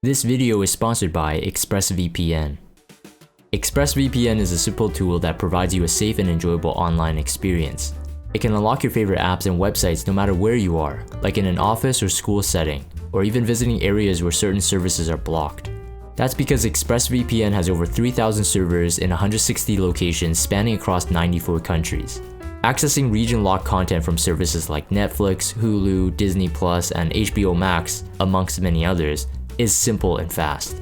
This video is sponsored by ExpressVPN. ExpressVPN is a simple tool that provides you a safe and enjoyable online experience. It can unlock your favorite apps and websites no matter where you are, like in an office or school setting, or even visiting areas where certain services are blocked. That's because ExpressVPN has over 3,000 servers in 160 locations spanning across 94 countries. Accessing region-locked content from services like Netflix, Hulu, Disney+, and HBO Max, amongst many others, is simple and fast.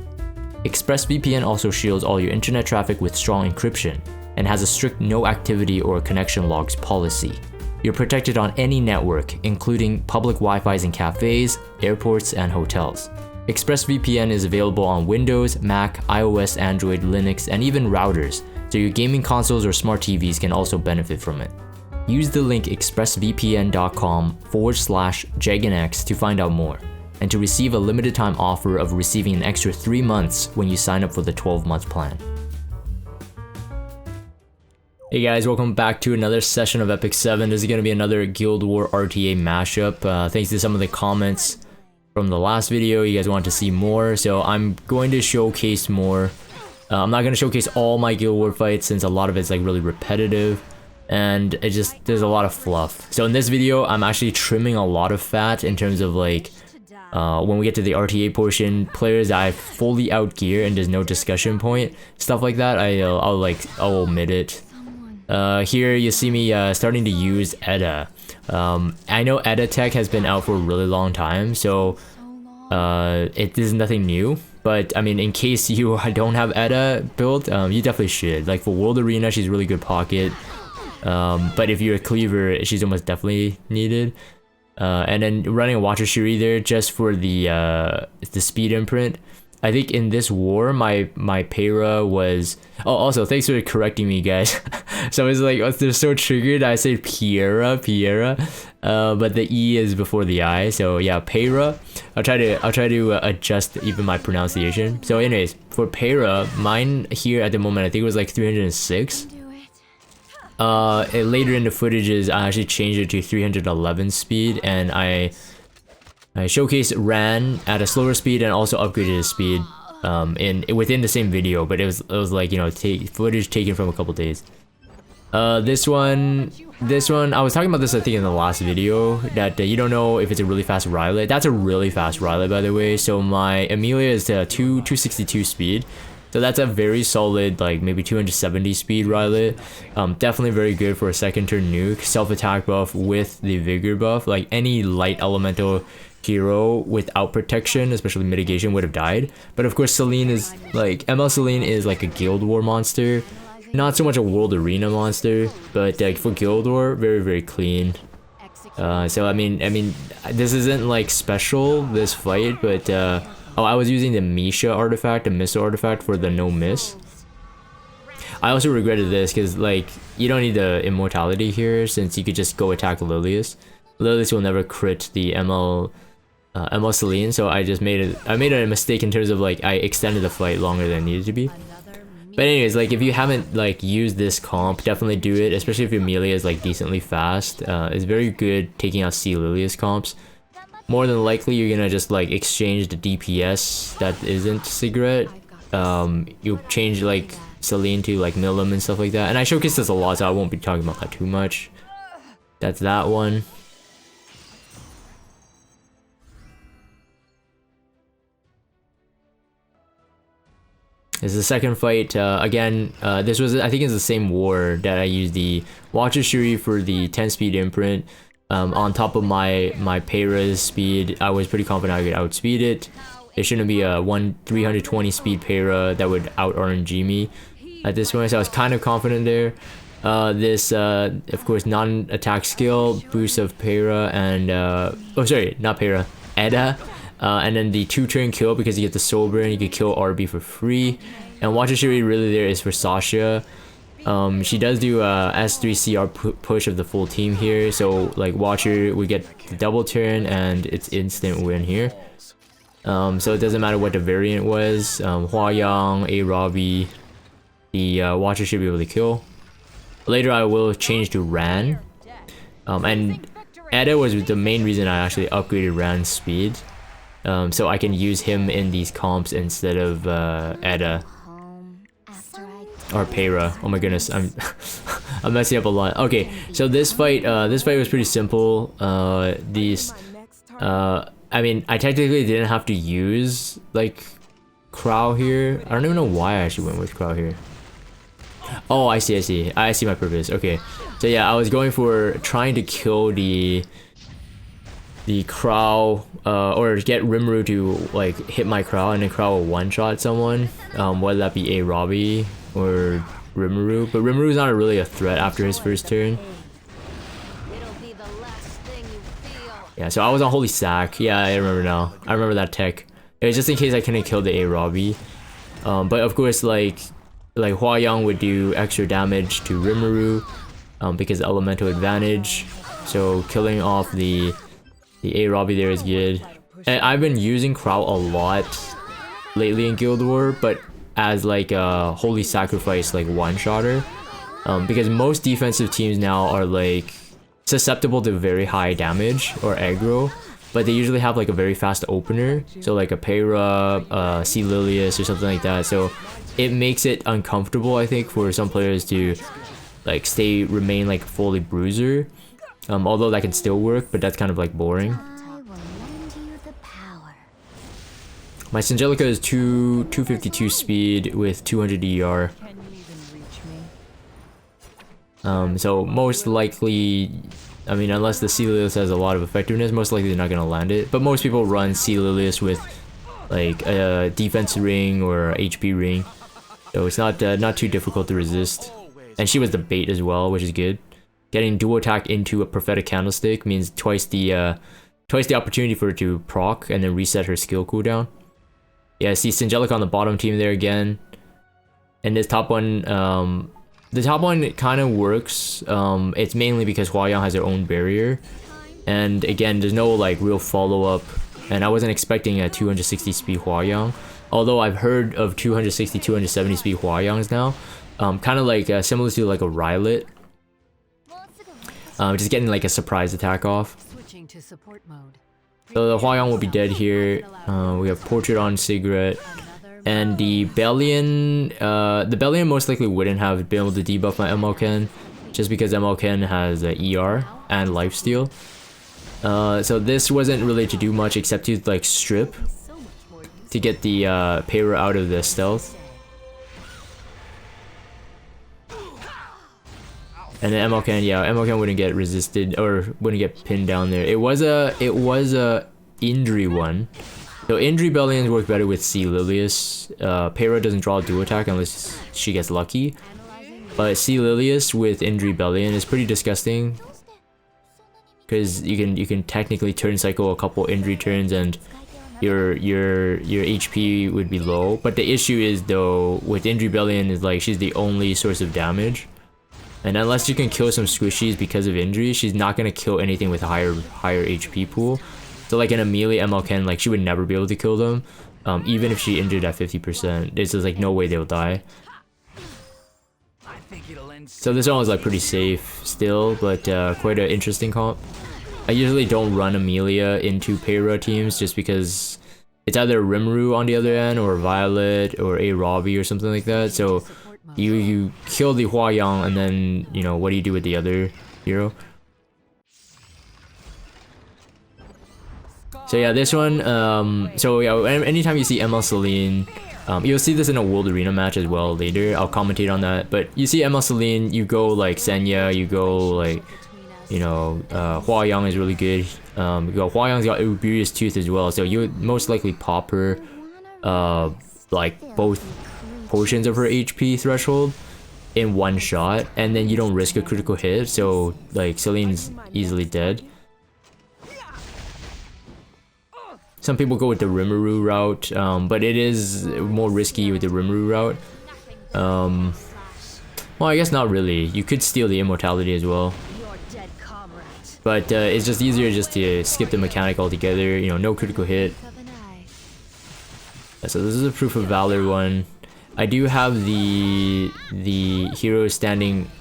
ExpressVPN also shields all your internet traffic with strong encryption and has a strict no activity or connection logs policy. You're protected on any network, including public Wi-Fis in cafes, airports, and hotels. ExpressVPN is available on Windows, Mac, iOS, Android, Linux, and even routers, so your gaming consoles or smart TVs can also benefit from it. Use the link expressvpn.com/JaganX to find out more, and to receive a limited time offer of receiving an extra 3 months when you sign up for the 12-month plan. Hey guys, welcome back to another session of Epic 7. This is going to be another Guild War RTA mashup. Thanks to some of the comments from the last video, you guys wanted to see more, so I'm going to showcase more. I'm not going to showcase all my Guild War fights since a lot of it's like really repetitive, and there's a lot of fluff. So in this video, I'm actually trimming a lot of fat in terms of like, when we get to the RTA portion, players that I fully outgear and there's no discussion point, stuff like that, I'll omit it. Here you see me starting to use ETA. I know ETA tech has been out for a really long time, so it is nothing new. But I mean, in case you don't have ETA built, you definitely should. Like for World Arena, she's really good pocket. But if you're a cleaver, she's almost definitely needed. And then running a Watcher Shuri there just for the speed imprint. I think in this war, my Para was... Oh, also, thanks for correcting me, guys. So it's like, they're so triggered, I say Piera, but the E is before the I, so yeah, Para. I'll try to adjust even my pronunciation. So anyways, for Para, mine here at the moment, I think it was like 306. Later in the footages, I actually changed it to 311 speed, and I showcased Ran at a slower speed and also upgraded his speed within the same video, but it was like, you know, footage taken from a couple days. This one, I was talking about this I think in the last video, that you don't know if it's a really fast Rylot. That's a really fast Rylot, by the way. So my Amelia is 262 speed. So that's a very solid, like maybe 270 speed Rylot. Definitely very good for a second turn nuke, self-attack buff with the vigor buff. Like any light elemental hero without protection, especially mitigation, would have died. But of course Selene is like, ML Selene is like a Guild War monster. Not so much a World Arena monster, but like for Guild War, very, very clean. So I mean, this isn't like special, this fight, but oh, I was using the Misha artifact, the missile artifact for the no miss. I also regretted this because like you don't need the immortality here since you could just go attack Lilius. Lilius will never crit the ML Selene, so I made a mistake in terms of like I extended the fight longer than it needed to be. But anyways, like if you haven't like used this comp, definitely do it, especially if your melee is like decently fast. It's very good taking out C Lilius comps. More than likely, you're gonna just like exchange the DPS that isn't Cigarette. You'll change like Selene to like Milim and stuff like that. And I showcased this a lot, so I won't be talking about that too much. That's that one. This is the second fight. Again, this was, I think it's the same war that I used the Watcher Shuri for the 10 speed imprint. On top of my Para's speed, I was pretty confident I could outspeed it. It shouldn't be a 320 speed Para that would out RNG me at this point, so I was kind of confident there. This, of course, non-attack skill, boost of Para, and, oh sorry, not Para, ETA. And then the 2-turn kill because you get the soul burn, you could kill RB for free. And Watcher Shuri really there is for Sasha. She does do a S3 CR push of the full team here, so like Watcher, we get the double turn and it's instant win here. So it doesn't matter what the variant was, Hua Yang, A Robbie, the Watcher should be able to kill. Later I will change to Ran, and ETA was the main reason I actually upgraded Ran's speed. so I can use him in these comps instead of Edda or Peyra. Oh my goodness, I'm I'm messing up a lot. Okay, so this fight was pretty simple. I mean, I technically didn't have to use like Crow here. I don't even know why I actually went with Crow here. Oh, I see my purpose. Okay, so yeah, I was going for trying to kill the Crow, or get Rimuru to like hit my Crow, and then Crow will one-shot someone, whether that be a Robbie or Rimuru. But Rimuru's not really a threat after his first turn. Yeah, so I was on Holy Sack. Yeah, I remember now. I remember that tech. It was just in case I couldn't kill the A Robbie. But of course, like Hua Yang would do extra damage to Rimuru, because elemental advantage. So killing off the A Robbie there is good. And I've been using Crow a lot lately in Guild War, but as like a Holy Sacrifice like one-shotter. Because most defensive teams now are like susceptible to very high damage or aggro, but they usually have like a very fast opener, so like a Peyra, Sea Lilius or something like that. So it makes it uncomfortable, I think, for some players to like remain like fully bruiser. Although that can still work, but that's kind of like boring. My Singelica is 252 speed with 200 ER. So most likely, I mean, unless the Sea Lilius has a lot of effectiveness, most likely they're not gonna land it. But most people run Sea Lilius with like a defense ring or a HP ring, so it's not too difficult to resist. And she was the bait as well, which is good. Getting dual attack into a prophetic candlestick means twice the opportunity for her to proc and then reset her skill cooldown. Yeah, see Singelica on the bottom team there again. And this top one, the top one kind of works. It's mainly because Hua Yang has her own barrier. And again, there's no like real follow-up. And I wasn't expecting a 260 speed Hua Yang. Although I've heard of 260, 270 speed Hua Yangs now. Kind of like similar to like a Rylet. Just getting like a surprise attack off. So the Hua Yang will be dead here. We have Portrait on Cigarette. And the Bellion most likely wouldn't have been able to debuff my MLken, just because MLken has ER and lifesteal. So this wasn't really to do much except to like strip to get the Peyra out of the stealth. And then MLken, yeah, MLken wouldn't get resisted or wouldn't get pinned down there. It was a Indri one. So Indri Bellions work better with Sea Lilius. Peyra doesn't draw a dual attack unless she gets lucky. But Sea Lilius with Indri Bellion is pretty disgusting, because you can technically turn cycle a couple Indri turns and your HP would be low. But the issue is though with Indri Bellion is like she's the only source of damage. And unless you can kill some squishies because of injury, she's not gonna kill anything with a higher HP pool. So like an Amelie MLken, like she would never be able to kill them, even if she injured at 50%. There's just like no way they'll die. So this one was like pretty safe still, but quite an interesting comp. I usually don't run Amelia into Peyra teams just because it's either Rimuru on the other end or Violet or a Robbie or something like that. So you kill the Hua Yang and then, you know, what do you do with the other hero? So yeah, this one, so yeah, anytime you see ML Celine, you'll see this in a World Arena match as well later. I'll commentate on that. But you see ML Celine, you go like Senya, you go like, you know, Hua Yang is really good. You go, Hua Yang's got Uberius Tooth as well, so you would most likely pop her, like both portions of her HP threshold in one shot, and then you don't risk a critical hit, so like Celine's easily dead. Some people go with the Rimuru route, but it is more risky with the Rimuru route. Well, I guess not really. You could steal the immortality as well. But it's just easier just to skip the mechanic altogether, you know, no critical hit. So this is a Proof of Valor one. I do have the hero standing.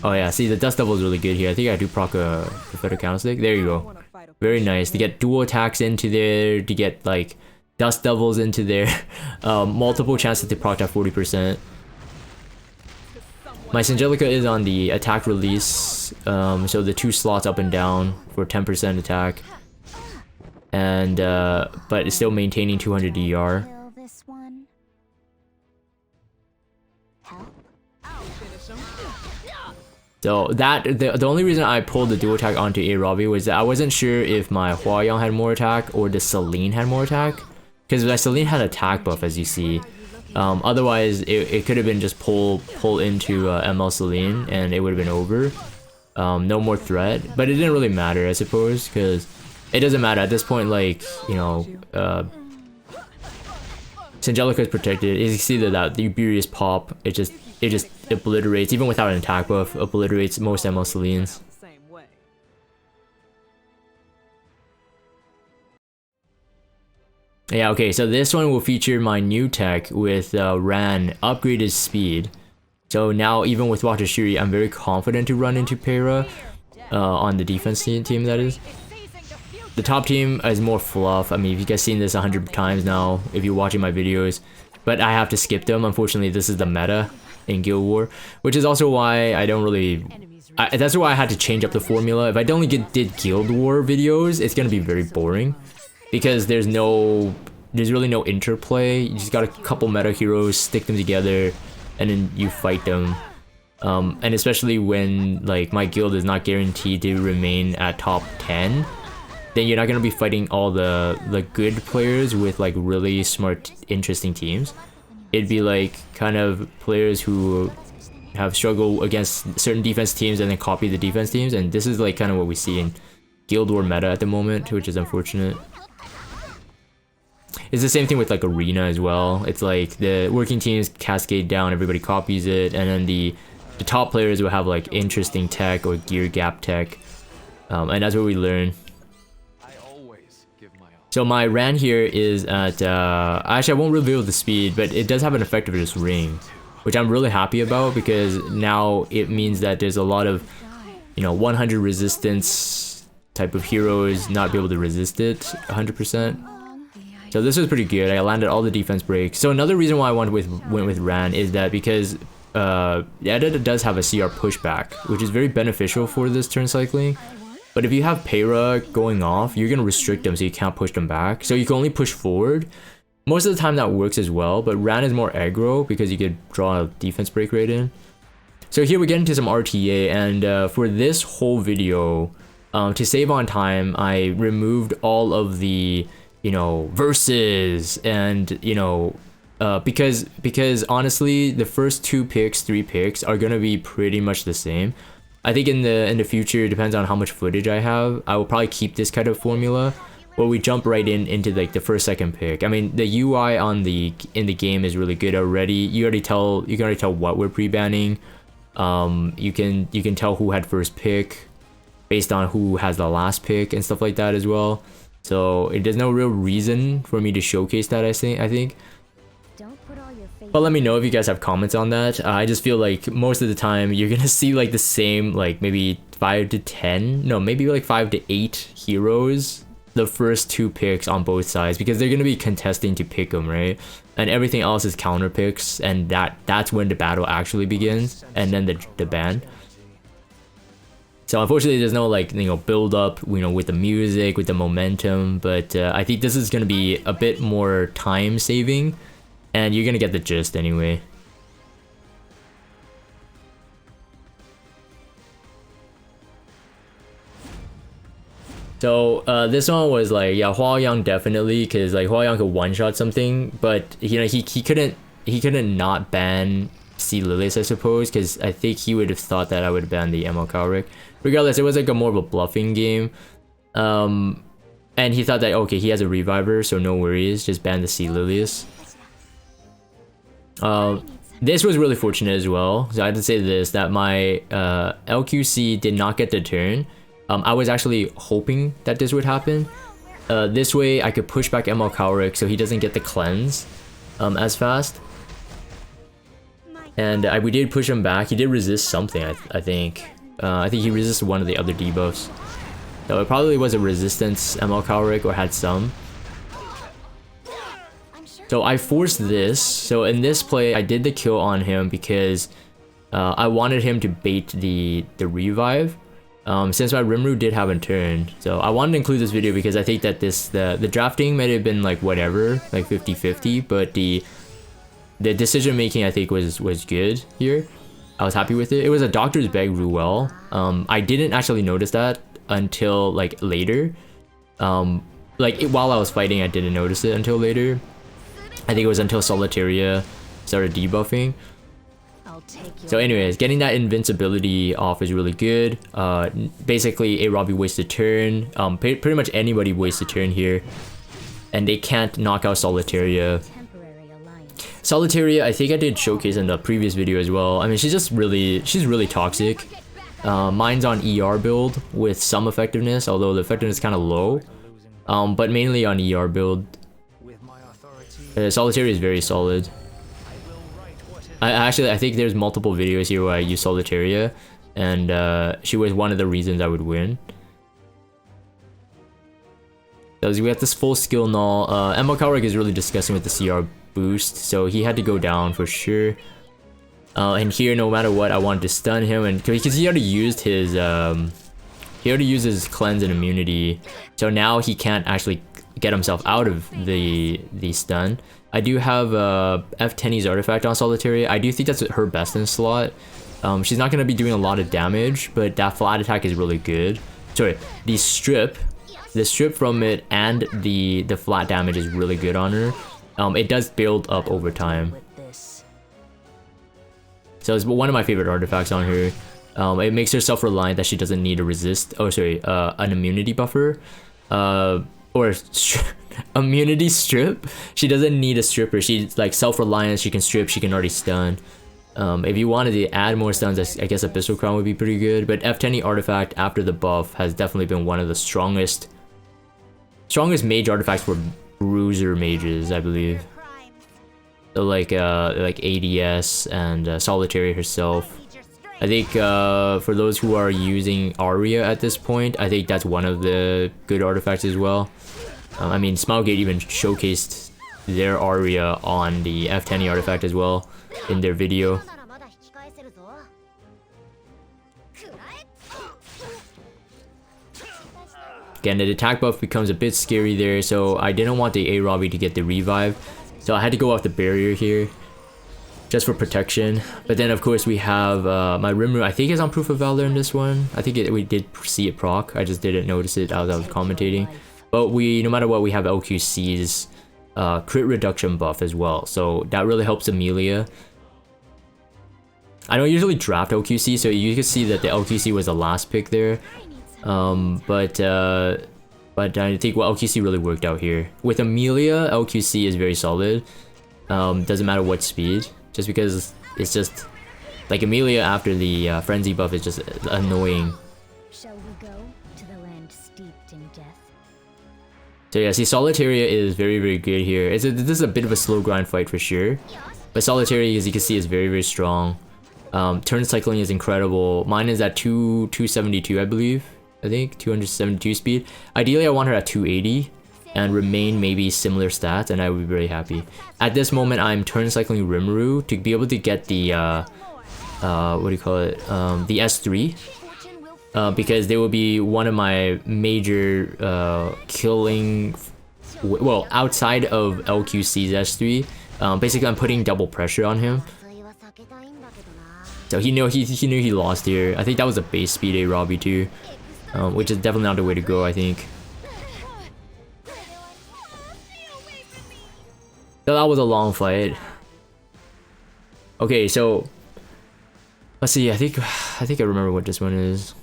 Oh yeah, see the Dust Devil is really good here. I think I do proc a Prophetic Candlestick. There you go. Very nice to get dual attacks into there, to get like dust devils into there. Multiple chances to proc at 40%. My Sangelica is on the attack release, so the 2 slots up and down for 10% attack. And but it's still maintaining 200 DR. So that the only reason I pulled the dual attack onto A Robbie was that I wasn't sure if my Huayang had more attack or the Celine had more attack, because my Celine had attack buff, as you see. Otherwise it could have been just pull into ML Celine and it would have been over. No more threat, but it didn't really matter, I suppose, because it doesn't matter at this point. Like, you know, Sangelica is protected. You can see that the Uberius pop, it just obliterates, even without an attack buff, obliterates most ML Celines. Yeah, okay, so this one will feature my new tech with Ran upgraded speed. So now, even with Watashiri, I'm very confident to run into Para on the defense team, that is. The top team is more fluff. I mean, if you guys seen this 100 times now, if you're watching my videos, but I have to skip them. Unfortunately, this is the meta in Guild War, which is also why I don't really... that's why I had to change up the formula. If I only did Guild War videos, it's gonna be very boring, because there's really no interplay. You just got a couple meta heroes, stick them together, and then you fight them. And especially when like my guild is not guaranteed to remain at top 10, then you're not gonna be fighting all the good players with like really smart, interesting teams. It'd be like kind of players who have struggled against certain defense teams and then copy the defense teams, and this is like kind of what we see in Guild War meta at the moment, which is unfortunate. It's the same thing with like Arena as well. It's like the working teams cascade down, everybody copies it, and then the top players will have like interesting tech or gear gap tech, and that's what we learn. So my Ran here is at, actually I won't reveal the speed, but it does have an effectiveness ring, which I'm really happy about, because now it means that there's a lot of, you know, 100 resistance type of heroes not be able to resist it 100%. So this was pretty good. I landed all the defense breaks. So another reason why I went with Ran is that because the editor does have a CR pushback, which is very beneficial for this turn cycling. But if you have Para going off, you're gonna restrict them, so you can't push them back. So you can only push forward. Most of the time that works as well, but Ran is more aggro because you could draw a defense break right in. So here we get into some RTA, and for this whole video, to save on time, I removed all of the, you know, verses, and you know, because honestly, the first 2 picks, 3 picks are gonna be pretty much the same. I think in the future, it depends on how much footage I have, I will probably keep this kind of formula where we jump right into like the first, second pick. I mean, the UI in the game is really good already. You can already tell what we're pre-banning. You can tell who had first pick based on who has the last pick and stuff like that as well. So there's no real reason for me to showcase that, I think. But let me know if you guys have comments on that. I just feel like most of the time you're gonna see like the same, like maybe 5 to 10, no, maybe like 5 to 8 heroes the first 2 picks on both sides, because they're gonna be contesting to pick them, right? And everything else is counter picks, and that's when the battle actually begins, and then the ban. So unfortunately, there's no like, you know, build up, you know, with the music, with the momentum. But I think this is gonna be a bit more time saving, and you're gonna get the gist anyway. So this one was like, yeah, Huayang definitely, because like Huayang could one-shot something, but you know, he couldn't not ban Sea Lilies, I suppose, because I think he would have thought that I would ban the ML Cowrick. Regardless, it was like a more of a bluffing game, and he thought that okay, he has a reviver, so no worries, just ban the Sea Lilies. This was really fortunate as well. So I had to say this, that my LQC did not get the turn. I was actually hoping that this would happen. This way I could push back ML Cowrick so he doesn't get the cleanse as fast. And we did push him back. He did resist something, I think. I think he resisted one of the other debuffs. So it probably was a resistance ML Cowrick or had some. So I forced this. So in this play, I did the kill on him because I wanted him to bait the revive. Since my Rimuru did have a turn. So I wanted to include this video because I think that the drafting might have been like whatever, like 50-50, but the decision making I think was good here. I was happy with it. It was a Doctor's Bag Ruel. I didn't actually notice that until like later. While I was fighting, I didn't notice it until later. I think it was until Solitaria started debuffing. So anyways, getting that invincibility off is really good. Basically, a Robbie wastes a turn. Pretty much anybody wastes a turn here. And they can't knock out Solitaria. Solitaria, I think I did showcase in the previous video as well. I mean, she's really toxic. Mine's on ER build with some effectiveness, although the effectiveness is kind of low. But mainly on ER build. Solitaria is very solid. I think there's multiple videos here where I use Solitaria, and she was one of the reasons I would win. So we got this full skill null. ML Cowrick is really disgusting with the CR boost, so he had to go down for sure. And here, no matter what, I wanted to stun him, and because he already used his cleanse and immunity, so now he can't actually get himself out of the stun. I do have F10's artifact on Solitaria. I do think that's her best in slot. She's not going to be doing a lot of damage, but that flat attack is really good. Sorry, the strip from it and the flat damage is really good on her. It does build up over time. So it's one of my favorite artifacts on her. It makes her self-reliant that she doesn't need a an immunity buffer. Or immunity strip. She doesn't need a stripper. She's like self-reliant. She can strip. She can already stun. If you wanted to add more stuns, I guess Abyssal Crown would be pretty good. But F10 artifact after the buff has definitely been one of the strongest mage artifacts for bruiser mages, I believe. So like ADS and Solitaria herself. I think for those who are using Aria at this point, I think that's one of the good artifacts as well. I mean, Smilegate even showcased their Aria on the F10 artifact as well in their video. Again, the attack buff becomes a bit scary there, so I didn't want the A-Robbie to get the revive. So I had to go off the barrier here, just for protection. But then of course we have my Rimuru. I think is on Proof of Valor in this one. I think we did see it proc. I just didn't notice it as I was commentating. But no matter what, we have LQC's crit reduction buff as well. So that really helps Amelia. I don't usually draft LQC, so you can see that the LQC was the last pick there. But I think LQC really worked out here. With Amelia, LQC is very solid. Doesn't matter what speed. Just because it's just like Amelia after the frenzy buff is just annoying. Shall we go to the land steeped in death? So yeah, see, Solitaria is very good here. This is a bit of a slow grind fight for sure, but Solitaria, as you can see, is very strong. Turn cycling is incredible. Mine is at 272, I believe. I think 272 speed. Ideally, I want her at 280. And remain maybe similar stats, and I would be very happy. At this moment, I'm turn cycling Rimuru to be able to get the what do you call it? The S3, because they will be one of my major killing. Well, outside of LQC's S3, basically I'm putting double pressure on him. So he knew he lost here. I think that was a base speed A Robbie too, which is definitely not the way to go, I think. So that was a long fight. Okay, so let's see. I think I remember what this one is.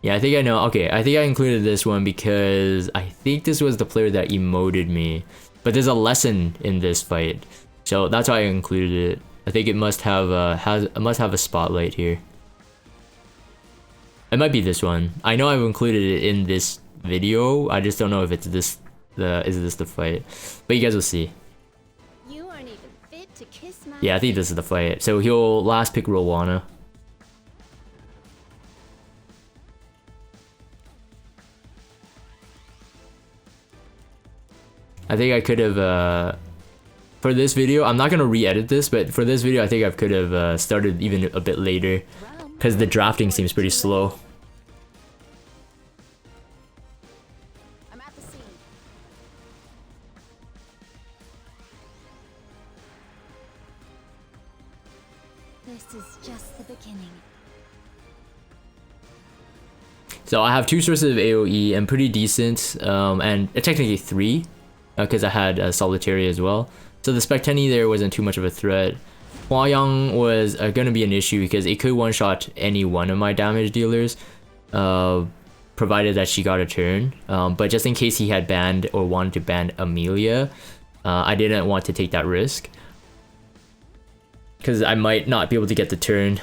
Yeah, I think I know. Okay, I think I included this one because I think this was the player that emoted me. But there's a lesson in this fight, so that's why I included it. I think it must have a spotlight here. It might be this one. I know I've included it in this video. I just don't know if it's is this the fight. But you guys will see. You aren't even fit to kiss my Yeah, I think this is the fight. So he'll last pick Rowana. I think I could have, for this video, I'm not gonna re-edit this, but for this video I think I could have started even a bit later, because the drafting seems pretty slow. I'm at the scene. This is just the beginning. So I have 2 sources of AoE and pretty decent, and technically 3, because I had Solitaria as well. So the Spectenny there wasn't too much of a threat. Hua Yang was gonna be an issue because it could one-shot any one of my damage dealers, provided that she got a turn. But just in case he had banned or wanted to ban Amelia, I didn't want to take that risk, because I might not be able to get the turn.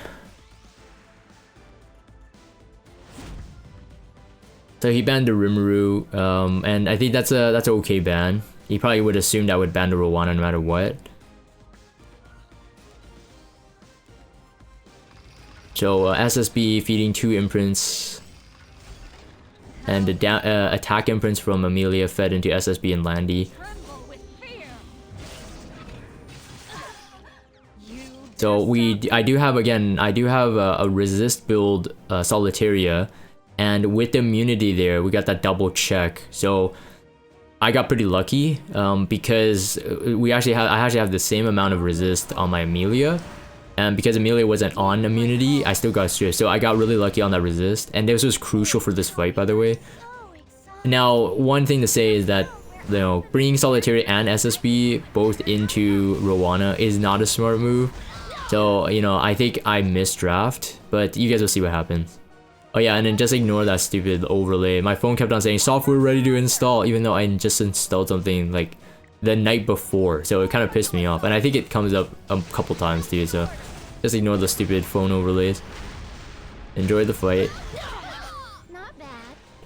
So he banned the Rimuru, and I think that's an okay ban. He probably would assume that I would ban the Rowana no matter what. So SSB feeding 2 imprints, and the attack imprints from Amelia fed into SSB and Landy. So I do have a resist build Solitaria, and with the immunity there, we got that double check. So I got pretty lucky, because I actually have the same amount of resist on my Amelia, and because Amelia wasn't on immunity, I still got stripped. So I got really lucky on that resist, and this was crucial for this fight, by the way. Now, one thing to say is that, you know, bringing Solitaria and SSB both into Rowana is not a smart move. So, you know, I think I missed draft, but you guys will see what happens. Oh yeah, and then just ignore that stupid overlay. My phone kept on saying software ready to install, even though I just installed something like the night before, so it kind of pissed me off. And I think it comes up a couple times too, so just ignore the stupid phone overlays. Enjoy the fight. Not bad.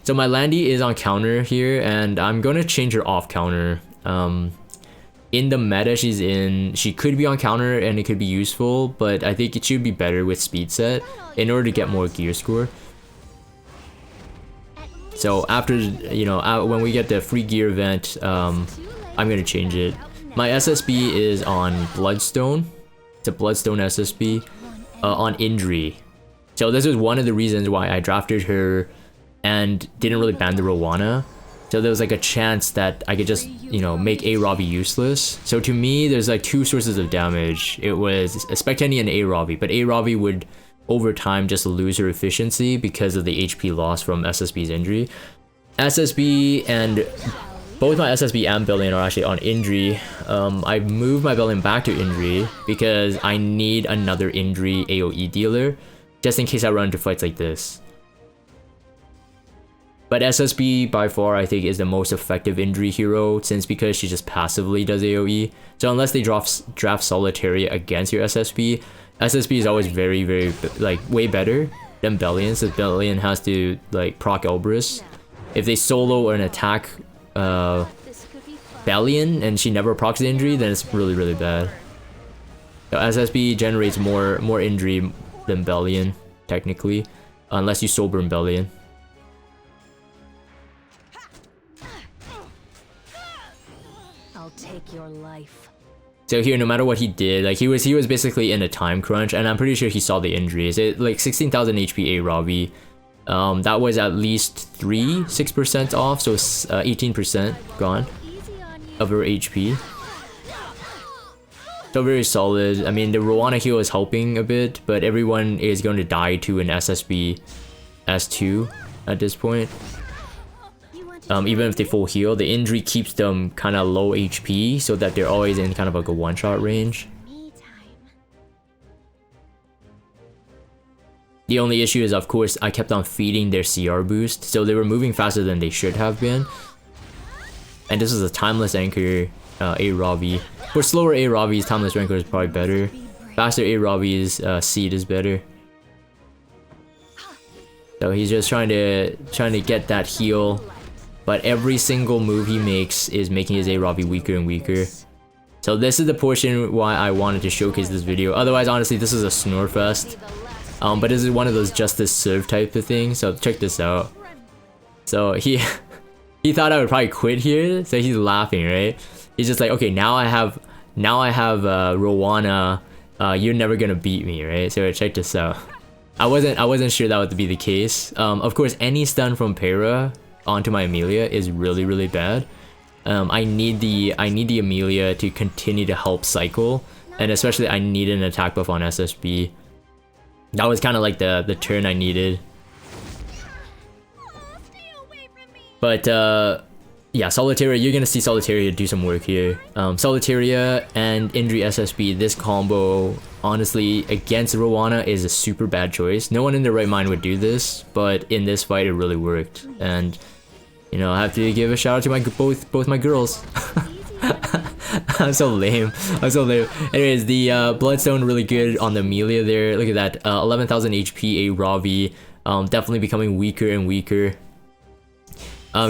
So my Landy is on counter here, and I'm gonna change her off counter. In the meta she's in, she could be on counter and it could be useful, but I think it should be better with speed set in order to get more gear score. So after, you know, when we get the free gear event, I'm gonna change it. My SSB is on Bloodstone. It's a Bloodstone SSB on injury. So this was one of the reasons why I drafted her and didn't really ban the Rowana. So there was like a chance that I could just, you know, make A Robbie useless. So to me, there's like 2 sources of damage. It was a Spectenny and A Robbie, but A Robbie would over time just lose her efficiency because of the HP loss from SSB's injury. SSB and both my SSB and Bellion are actually on injury. I moved my Bellion back to injury because I need another injury AoE dealer just in case I run into fights like this. But SSB by far I think is the most effective injury hero, because she just passively does AoE. So unless they draft Solitaria against your SSB, SSB is always very like way better than Bellion, so Bellion has to like proc Elbrus. If they solo or an attack Bellion and she never procs the injury, then it's really bad. So SSB generates more injury than Bellion technically, unless you soul burn Bellion. Take your life. So here, no matter what he did, like he was basically in a time crunch, and I'm pretty sure he saw the injuries. It like 16,000 HP A Robbie. That was at least 6% off, so 18% gone of her HP. So very solid. I mean, the Rowana heal is helping a bit, but everyone is going to die to an SSB S2 at this point. Even if they full heal, the injury keeps them kind of low HP so that they're always in kind of like a one-shot range. The only issue is, of course, I kept on feeding their CR boost, so they were moving faster than they should have been. And this is a timeless anchor A Robbie. For slower A Robbies, timeless anchor is probably better. Faster A Robbies, seed is better. So he's just trying to get that heal. But every single move he makes is making his A Robbie weaker and weaker. So this is the portion why I wanted to showcase this video. Otherwise, honestly, this is a snore fest. But this is one of those justice serve type of things. So check this out. So he thought I would probably quit here. So he's laughing, right? He's just like, okay, now I have Rowana. You're never gonna beat me, right? So check this out. I wasn't sure that would be the case. Of course, any stun from Para onto my Amelia is really bad. I need the Amelia to continue to help cycle, and especially I need an attack buff on SSB. That was kind of like the turn I needed. But yeah, Solitaria, you're gonna see Solitaria do some work here. Solitaria and Indri SSB, this combo, honestly, against Rowana is a super bad choice. No one in their right mind would do this, but in this fight it really worked. And you know, I have to give a shout out to my both my girls. I'm so lame. I'm so lame. Anyways, the Bloodstone really good on the Amelia there. Look at that, 11,000 HP, a Ravi. Definitely becoming weaker and weaker.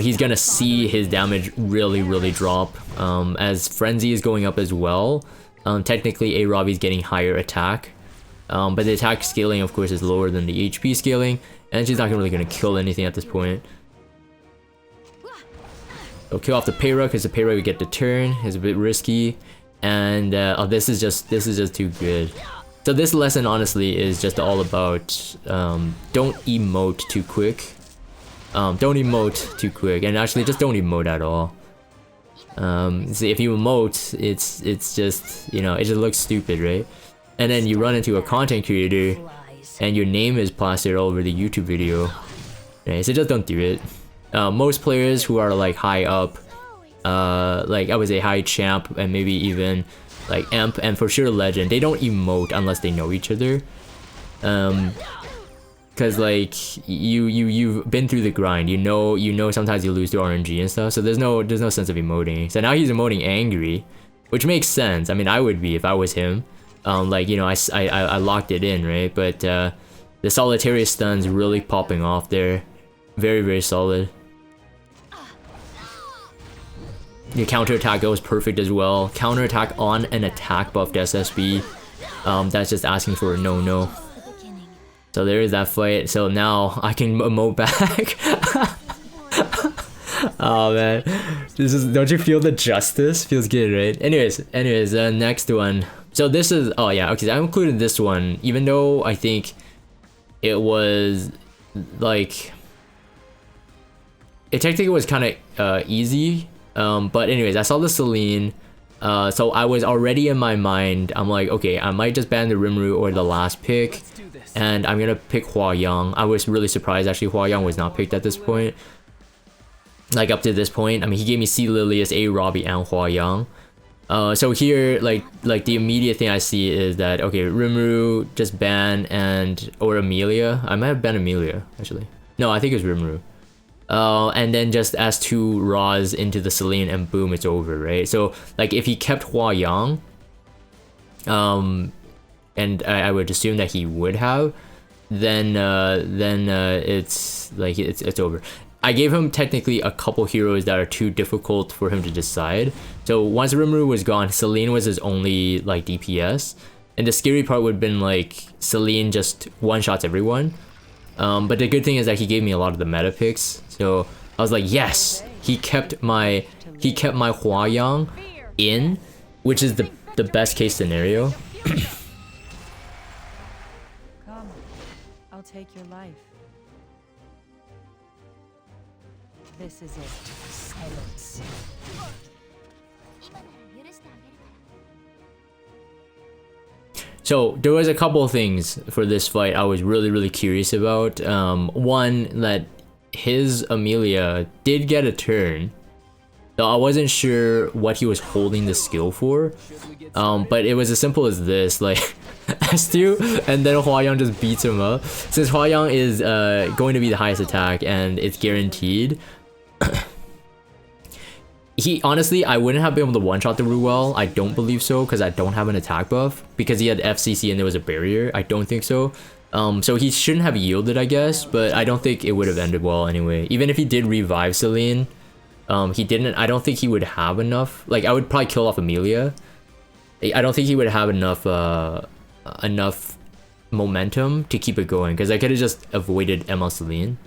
He's gonna see his damage really drop as Frenzy is going up as well. Technically, a Ravi's getting higher attack, but the attack scaling, of course, is lower than the HP scaling, and she's not really gonna kill anything at this point. So kill off the Para because the Para would get the turn. It's a bit risky, and oh, this is just too good. So this lesson honestly is just all about don't emote too quick. Don't emote too quick, and actually just don't emote at all. See, if you emote, it's just, you know, it just looks stupid, right? And then you run into a content creator and your name is plastered all over the YouTube video, right? So just don't do it. Most players who are like high up, like I would say high champ and maybe even like amp and for sure legend, they don't emote unless they know each other. Cause like you've been through the grind, you know sometimes you lose to RNG and stuff, so there's no sense of emoting. So now he's emoting angry, which makes sense. I mean, I would be if I was him. Like, you know, I locked it in, right? But the Solitaria stun's really popping off there, very solid. Your counterattack goes perfect as well. Counterattack on an attack buffed SSB. That's just asking for a no. So there is that fight. So now I can emote back. Oh man, this is, don't you feel the justice? Feels good, right? Anyways, next one. So this is, oh yeah, okay, so I included this one, even though I think it was like, it technically was kind of easy. But anyways, I saw the Celine, so I was already in my mind, I'm like, okay, I might just ban the Rimuru or the last pick, and I'm gonna pick Hua Yang. I was really surprised actually Hua Yang was not picked at this point. Like up to this point, I mean, he gave me C Lilius, A Robbie, and Hua Yang. So here, like the immediate thing I see is that, okay, Rimuru, just ban, or Amelia. I might have banned Amelia, actually. No, I think it was Rimuru. And then just S2 Raws into the Celine and boom, it's over, right? So like if he kept Hua Yang, and I would assume that he would have, then it's like it's over. I gave him technically a couple heroes that are too difficult for him to decide. So once Rimuru was gone, Celine was his only like DPS, and the scary part would have been like Celine just one-shots everyone. But the good thing is that he gave me a lot of the meta picks, so I was like, yes, he kept my Hua Yang in, which is the best case scenario. Come, I'll take your life. This is it. Silence. So there was a couple of things for this fight I was really curious about. One, that his Amelia did get a turn, so I wasn't sure what he was holding the skill for. But it was as simple as this, like S2 and then Hua Yang just beats him up. Since Hua Yang is going to be the highest attack and it's guaranteed, he honestly, I wouldn't have been able to one-shot the Ruel. I don't believe so, because I don't have an attack buff, because he had FCC and there was a barrier. I don't think so. So he shouldn't have yielded, I guess, but I don't think it would have ended well anyway. Even if he did revive Celine, he didn't. I don't think he would have enough. Like, I would probably kill off Amelia, I don't think he would have enough momentum to keep it going, because I could have just avoided ML Celine.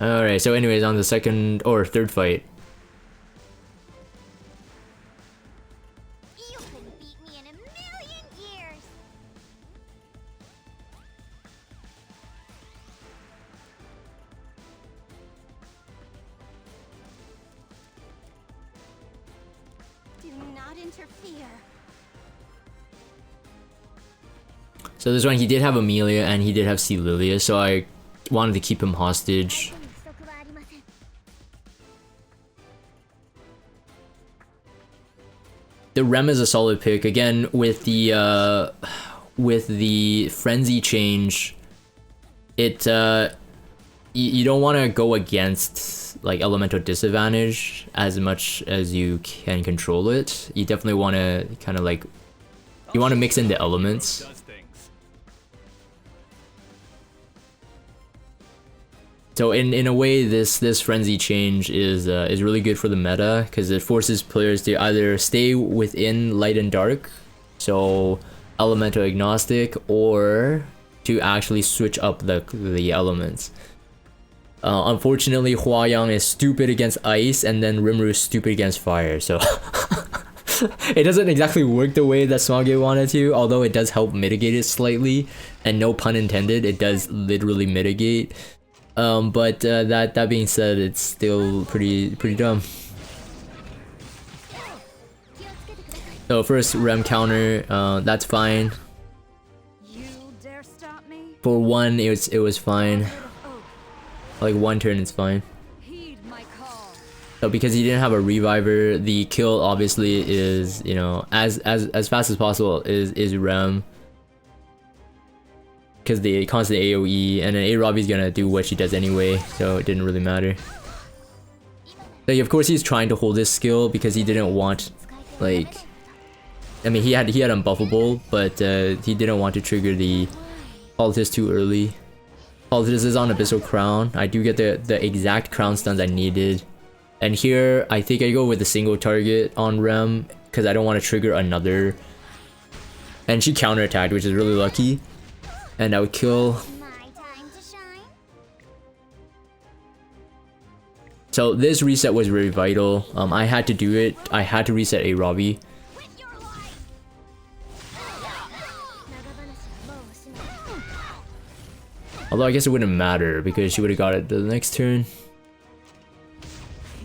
Alright, so anyways, on the second or third fight. You couldn't beat me in a million years. Do not interfere. So this one, he did have Amelia and he did have C. Lilia, so I wanted to keep him hostage. The Rem is a solid pick again with the frenzy change. It you don't want to go against like elemental disadvantage as much as you can control it. You definitely want to kind of like you want to mix in the elements. So in a way, this frenzy change is really good for the meta because it forces players to either stay within light and dark, so elemental agnostic, or to actually switch up the elements. Unfortunately, Huayang is stupid against ice, and then Rimuru is stupid against fire. So it doesn't exactly work the way that Smoggy wanted to, although it does help mitigate it slightly, and no pun intended, it does literally mitigate. But that being said, it's still pretty dumb. So first Rem counter, that's fine. You dare stop me? For one, it was fine. Like one turn, it's fine. Heed my call. So because he didn't have a reviver, the kill obviously is, you know, as fast as possible is Rem. Because they constantly AoE, and then A-Robbie's gonna do what she does anyway, so it didn't really matter. Like, of course he's trying to hold his skill because he didn't want, like... I mean, he had unbuffable, but he didn't want to trigger the Politis too early. Politis is on Abyssal Crown. I do get the exact crown stuns I needed. And here, I think I go with a single target on Rem, because I don't want to trigger another. And she counterattacked, which is really lucky. And I would kill. My time to shine. So this reset was very vital. I had to do it. I had to reset A-Robbie. With your life. Although I guess it wouldn't matter because she would have got it the next turn.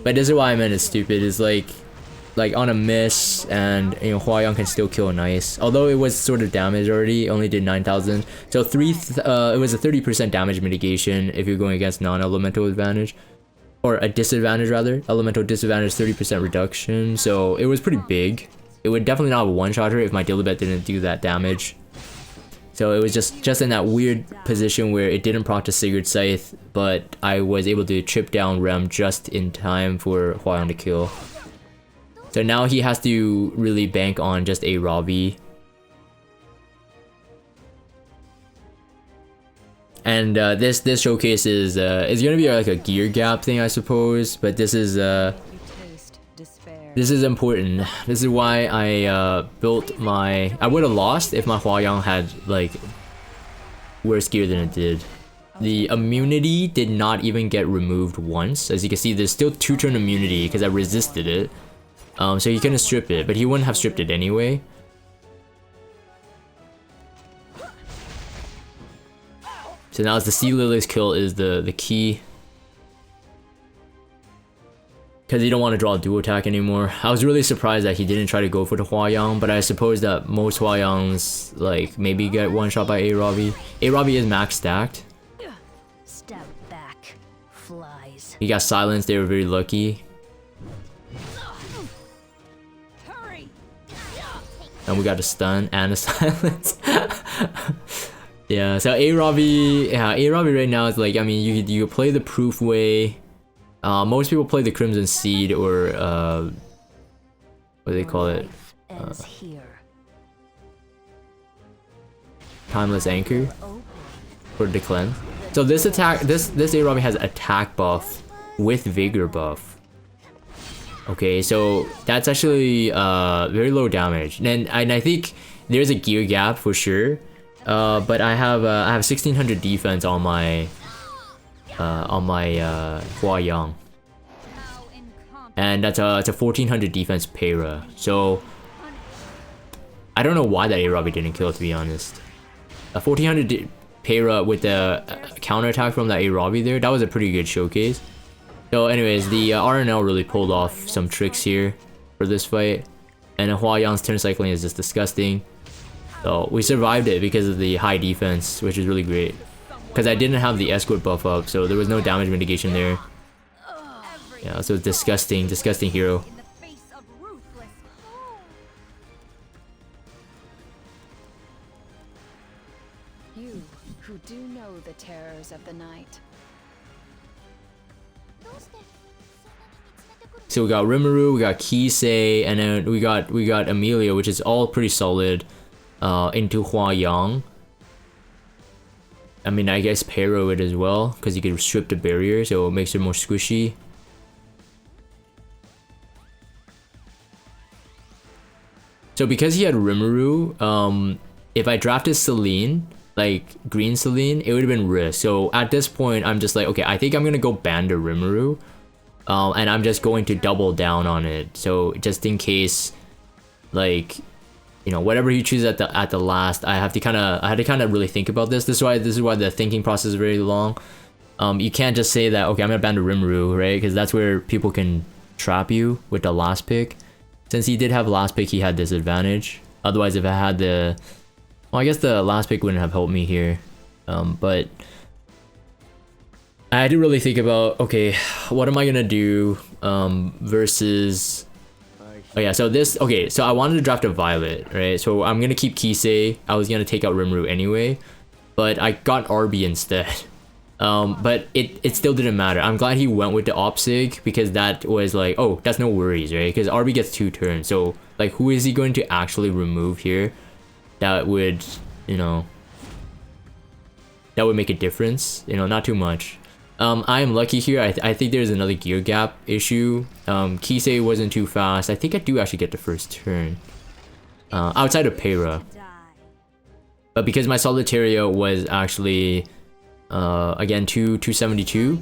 But this is why I meant it's stupid. It's like on a miss, and you know Huayang can still kill an ice. Although it was sort of damaged already, only did 9,000. So it was a 30% damage mitigation if you're going against non-elemental advantage, or a disadvantage rather. Elemental disadvantage 30% reduction. So it was pretty big. It would definitely not one-shot her if my Dilibet didn't do that damage. So it was just in that weird position where it didn't proc to Sigurd Scythe, but I was able to chip down Rem just in time for Huayang to kill. So now he has to really bank on just A-Robbie. And this showcase is gonna be like a gear gap thing, I suppose. But this is important. This is why I built my. I would have lost if my Huayang had like worse gear than it did. The immunity did not even get removed once. As you can see, there's still 2-turn immunity because I resisted it. So he couldn't strip it, but he wouldn't have stripped it anyway. So now it's the C. Lily's kill is the key. Because you don't want to draw a dual attack anymore. I was really surprised that he didn't try to go for the Huayang, but I suppose that most Huayangs like maybe get one shot by A-Robbie. A-Robbie is max stacked. Step back, flies. He got silenced, they were very lucky. And we got a stun and a silence. Yeah, so A-Robbie right now is like, I mean, you could play the proof way. Most people play the Crimson Seed or what do they call it? Timeless Anchor for the cleanse. So this attack, this A-Robbie has attack buff with vigor buff. Okay, so that's actually very low damage. And I think there's a gear gap for sure. But I have 1600 defense on my Hua Yang. How incompetent. And it's a 1400 defense Para. So I don't know why that A-Robbie didn't kill, to be honest. A 1400 Para with the counterattack from that A-Robbie there, that was a pretty good showcase. So anyways, the RNL really pulled off some tricks here for this fight. And Hua Yang's turn cycling is just disgusting. So we survived it because of the high defense, which is really great. Because I didn't have the escort buff up, so there was no damage mitigation there. Yeah, so it's disgusting, disgusting hero. In the face of ruthless. You who do know the terrors of the night. So we got Rimuru, we got Kisei, and then we got Amelia, which is all pretty solid into Hua Yang. I mean, I guess Pero it as well, because you can strip the barrier, so it makes it more squishy. So because he had Rimuru, if I drafted Celine, like green Celine, it would have been risk. So at this point, I'm just like, okay, I think I'm gonna go ban the Rimuru. And I'm just going to double down on it. So just in case, like, you know, whatever he chooses at the last, I had to kind of really think about this. This is why the thinking process is very long. You can't just say that, okay, I'm gonna ban the Rimuru, right? Because that's where people can trap you with the last pick. Since he did have last pick, he had disadvantage. Otherwise, if I had the, well, I guess the last pick wouldn't have helped me here. But I had to really think about, okay, what am I gonna do versus, oh yeah, so this, okay, so I wanted to draft a Violet, right? So I'm gonna keep Kisei. I was gonna take out Rimuru anyway, but I got RB instead. But it still didn't matter. I'm glad he went with the Opsig, because that was like, oh, that's no worries, right? Because RB gets 2 turns, so like, who is he going to actually remove here that would, you know, that would make a difference? You know, not too much. I am lucky here. I think there's another gear gap issue. Kisei wasn't too fast. I think I do actually get the first turn. Outside of Para. Die. But because my Solitaria was actually, again, 272.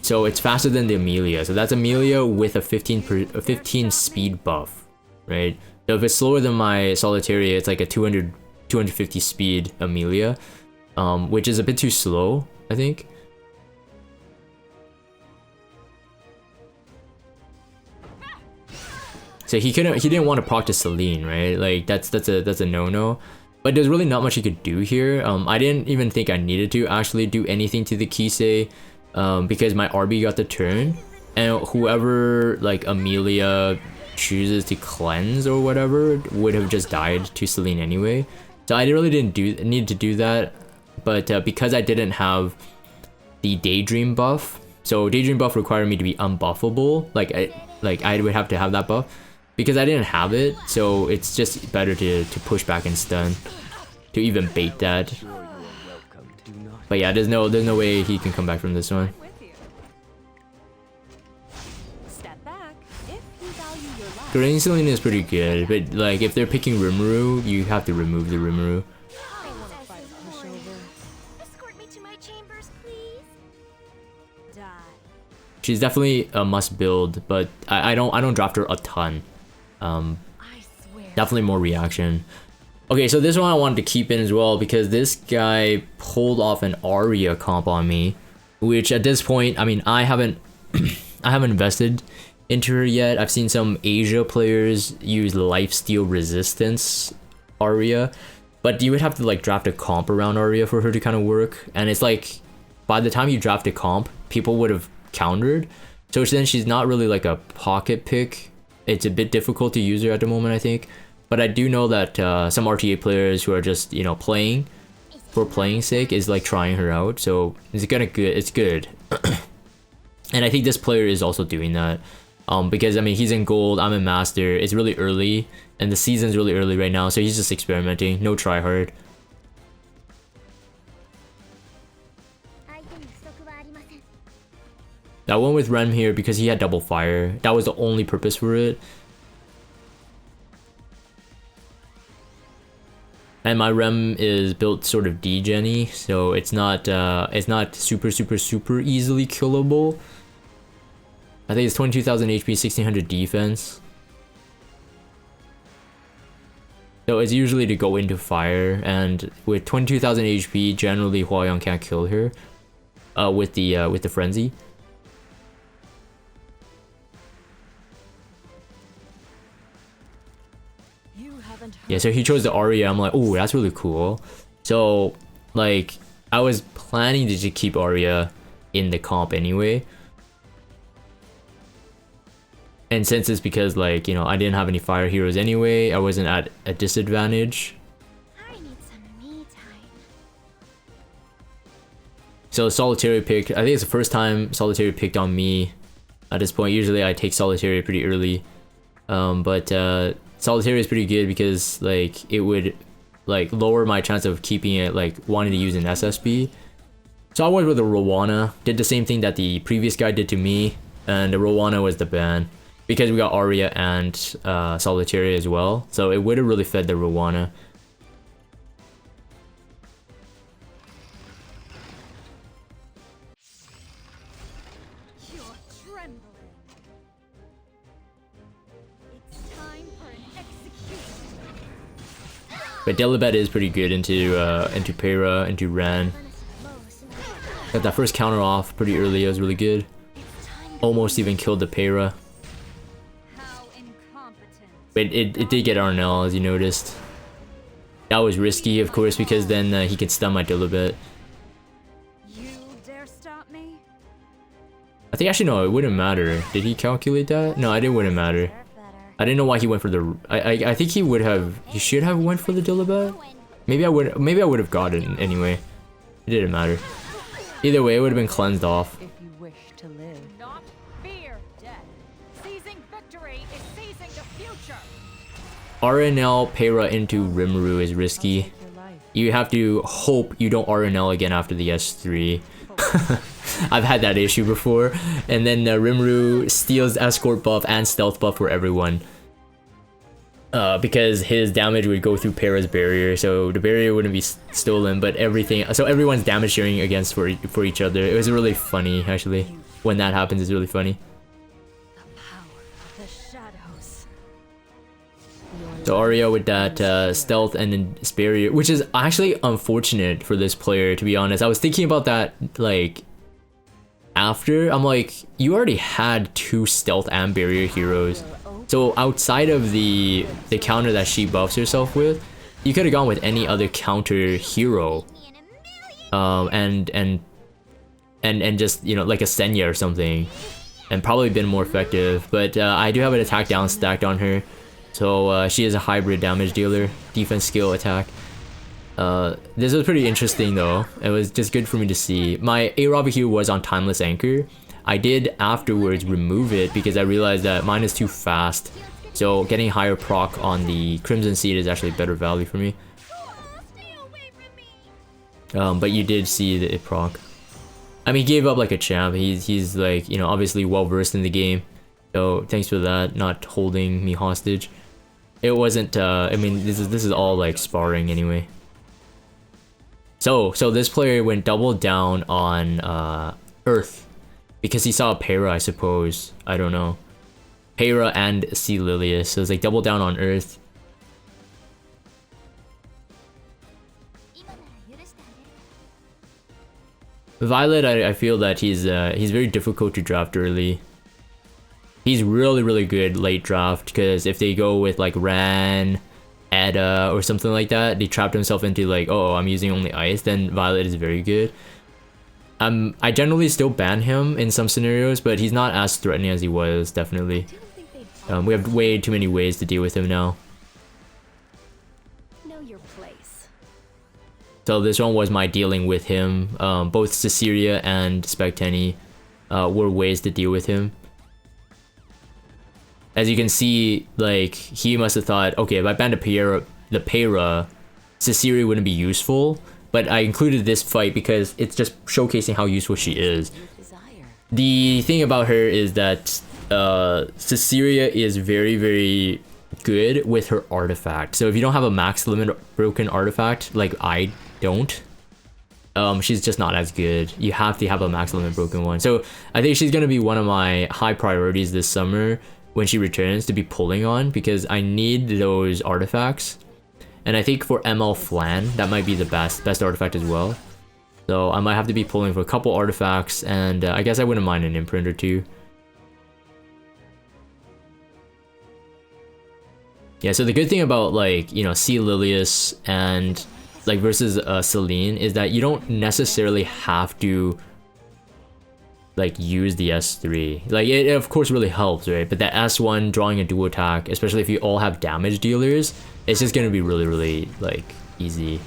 So it's faster than the Amelia. So that's Amelia with a 15 speed buff, right? So if it's slower than my Solitaria, it's like a 250 speed Amelia, which is a bit too slow, I think. So he didn't want to proc to Celine, right? Like that's a no-no. But there's really not much he could do here. I didn't even think I needed to actually do anything to the Kisei, because my RB got the turn, and whoever like Amelia chooses to cleanse or whatever would have just died to Celine anyway. So I really didn't need to do that. But because I didn't have the Daydream buff, so Daydream buff required me to be unbuffable. Like I would have to have that buff. Because I didn't have it, so it's just better to push back and stun to even bait that. But yeah, there's no way he can come back from this one. With you. Step back if you value your life. Green Celine is pretty good, but like if they're picking Rimuru, you have to remove the Rimuru. Escort me to my chambers, please. Die. She's definitely a must build, but I don't draft her a ton. I swear. Definitely more reaction. Okay, so this one I wanted to keep in as well, because this guy pulled off an Arya comp on me, which at this point, I mean, I haven't invested into her yet. I've seen some Asia players use lifesteal resistance Arya, but you would have to like draft a comp around Arya for her to kind of work, and it's like by the time you draft a comp, people would have countered. So then she's not really like a pocket pick. It's a bit difficult to use her at the moment, I think. But I do know that some RTA players who are just, you know, playing for playing's sake is like trying her out. So it's good. And I think this player is also doing that. Because I mean, he's in gold, I'm in master. It's really early, and the season's really early right now. So he's just experimenting, no try hard. I went with Rem here because he had double fire. That was the only purpose for it. And my Rem is built sort of degen-y, so it's not super easily killable. I think it's 22,000 HP, 1600 defense. So it's usually to go into fire, and with 22,000 HP, generally Huayang can't kill her. With the frenzy. Yeah, so he chose the Arya. I'm like, oh, that's really cool. So, like, I was planning to just keep Arya in the comp anyway. And since it's because, like, you know, I didn't have any fire heroes anyway, I wasn't at a disadvantage. I need some me time. So Solitary pick, I think it's the first time Solitary picked on me at this point. Usually I take Solitary pretty early. But Solitary is pretty good because like it would like lower my chance of keeping it, like wanting to use an SSB. So I went with the Rowana, did the same thing that the previous guy did to me, and the Rowana was the ban because we got Arya and Solitary as well. So it would have really fed the Rowana. You're trembling. It's time for an execution. But Delibet is pretty good into Pera, into Ran. Got that first counter off pretty early, it was really good. Almost even killed the Pera. How incompetent. But it did get Arnell, as you noticed. That was risky, of course, because then he could stun my Delibet. You dare stop me? I think actually no, it wouldn't matter. Did he calculate that? No, it wouldn't matter. I didn't know why he went for the. I think he would have. He should have went for the Delibet. Maybe I would have got it anyway. It didn't matter. Either way, it would have been cleansed off. If you wish to live. Not fear death. Seizing victory is seizing the future. RNL Pera into Rimuru is risky. Your life. You have to hope you don't RNL again after the S3. I've had that issue before. And then Rimuru steals escort buff and stealth buff for everyone. Because his damage would go through Pera's barrier, so the barrier wouldn't be stolen, but everything, so everyone's damage sharing against for each other. It was really funny, actually. When that happens, it's really funny. The power of the shadows. So Arya with that stealth and then barrier, which is actually unfortunate for this player, to be honest. I was thinking about that, like, after. I'm like, you already had 2 stealth and barrier heroes. So outside of the counter that she buffs herself with, you could have gone with any other counter hero. And just, you know, like a Senya or something. And probably been more effective. But I do have an attack down stacked on her. So she is a hybrid damage dealer, defense skill attack. This was pretty interesting though. It was just good for me to see. My Aerobic Q was on Timeless Anchor. I did afterwards remove it because I realized that mine is too fast. So getting higher proc on the Crimson Seed is actually better value for me. But you did see the proc. I mean, he gave up like a champ. He's like, you know, obviously well versed in the game. So thanks for that, not holding me hostage. It wasn't. I mean, this is all like sparring anyway. So this player went double down on Earth because he saw Pera, I suppose. I don't know. Pera and Sea Lilius. So it's like double down on Earth. Violet, I feel that he's very difficult to draft early. He's really good late draft because if they go with like Ran, Ada or something like that, they trapped himself into like, oh, I'm using only ice, then Violet is very good. I generally still ban him in some scenarios, but he's not as threatening as he was, definitely. We have way too many ways to deal with him now. Know your place. So this one was my dealing with him. Both Cecilia and Specteni were ways to deal with him. As you can see, like, he must have thought, okay, if I banned the Pera, Cecilia wouldn't be useful. But I included this fight because it's just showcasing how useful she is. the thing about her is that Cecilia is very, very good with her artifact. So if you don't have a max limit broken artifact, like I don't, she's just not as good. You have to have a max limit broken one. So I think she's gonna be one of my high priorities this summer when she returns to be pulling on, because I need those artifacts. And I think for ML Flan, that might be the best artifact as well. So I might have to be pulling for a couple artifacts, and I guess I wouldn't mind an imprint or two. Yeah, so the good thing about, like, you know, C. Lilius and like versus Celine is that you don't necessarily have to like use the S3. Like it of course really helps, right? But that S1 drawing a dual attack, especially if you all have damage dealers, it's just gonna be really like easy.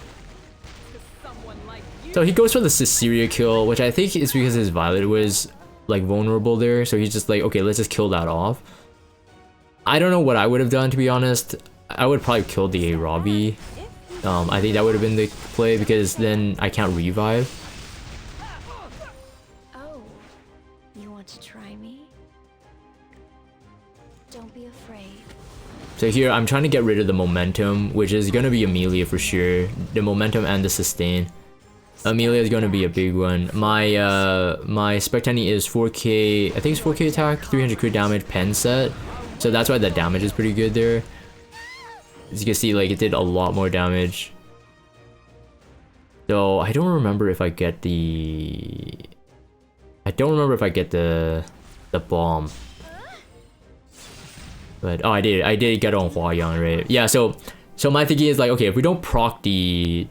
So he goes for the Cecilia kill, which I think is because his Violet was like vulnerable there. So he's just like, okay, let's just kill that off. I don't know what I would have done, to be honest. I would probably kill the A Robbie. I think that would have been the play, because then I can't revive. Oh, you want to try me? Don't be afraid. So here I'm trying to get rid of the momentum, which is gonna be Amelia for sure. The momentum and the sustain. Amelia is gonna be a big one. My my Spectani is 4k, I think it's 4k attack, 300 crit damage pen set. So that's why the damage is pretty good there. As you can see, like it did a lot more damage. So I don't remember if I get the bomb. But oh, I did get on Hua Yang, right? Yeah, so my thinking is like, okay, if we don't proc the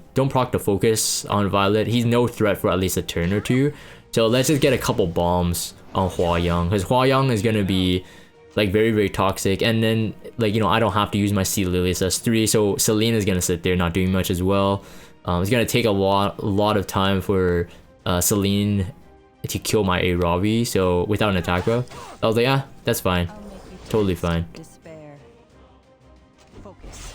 focus on Violet, he's no threat for at least a turn or two. So let's just get a couple bombs on Hua Yang, because Hua Yang is gonna be like very toxic, and then like, you know, I don't have to use my C. Lilius S3, so Celine is gonna sit there not doing much as well. It's gonna take a lot of time for Celine to kill my A Robbie, so without an attack buff, I was like, yeah, that's fine, totally fine. Despair. Focus.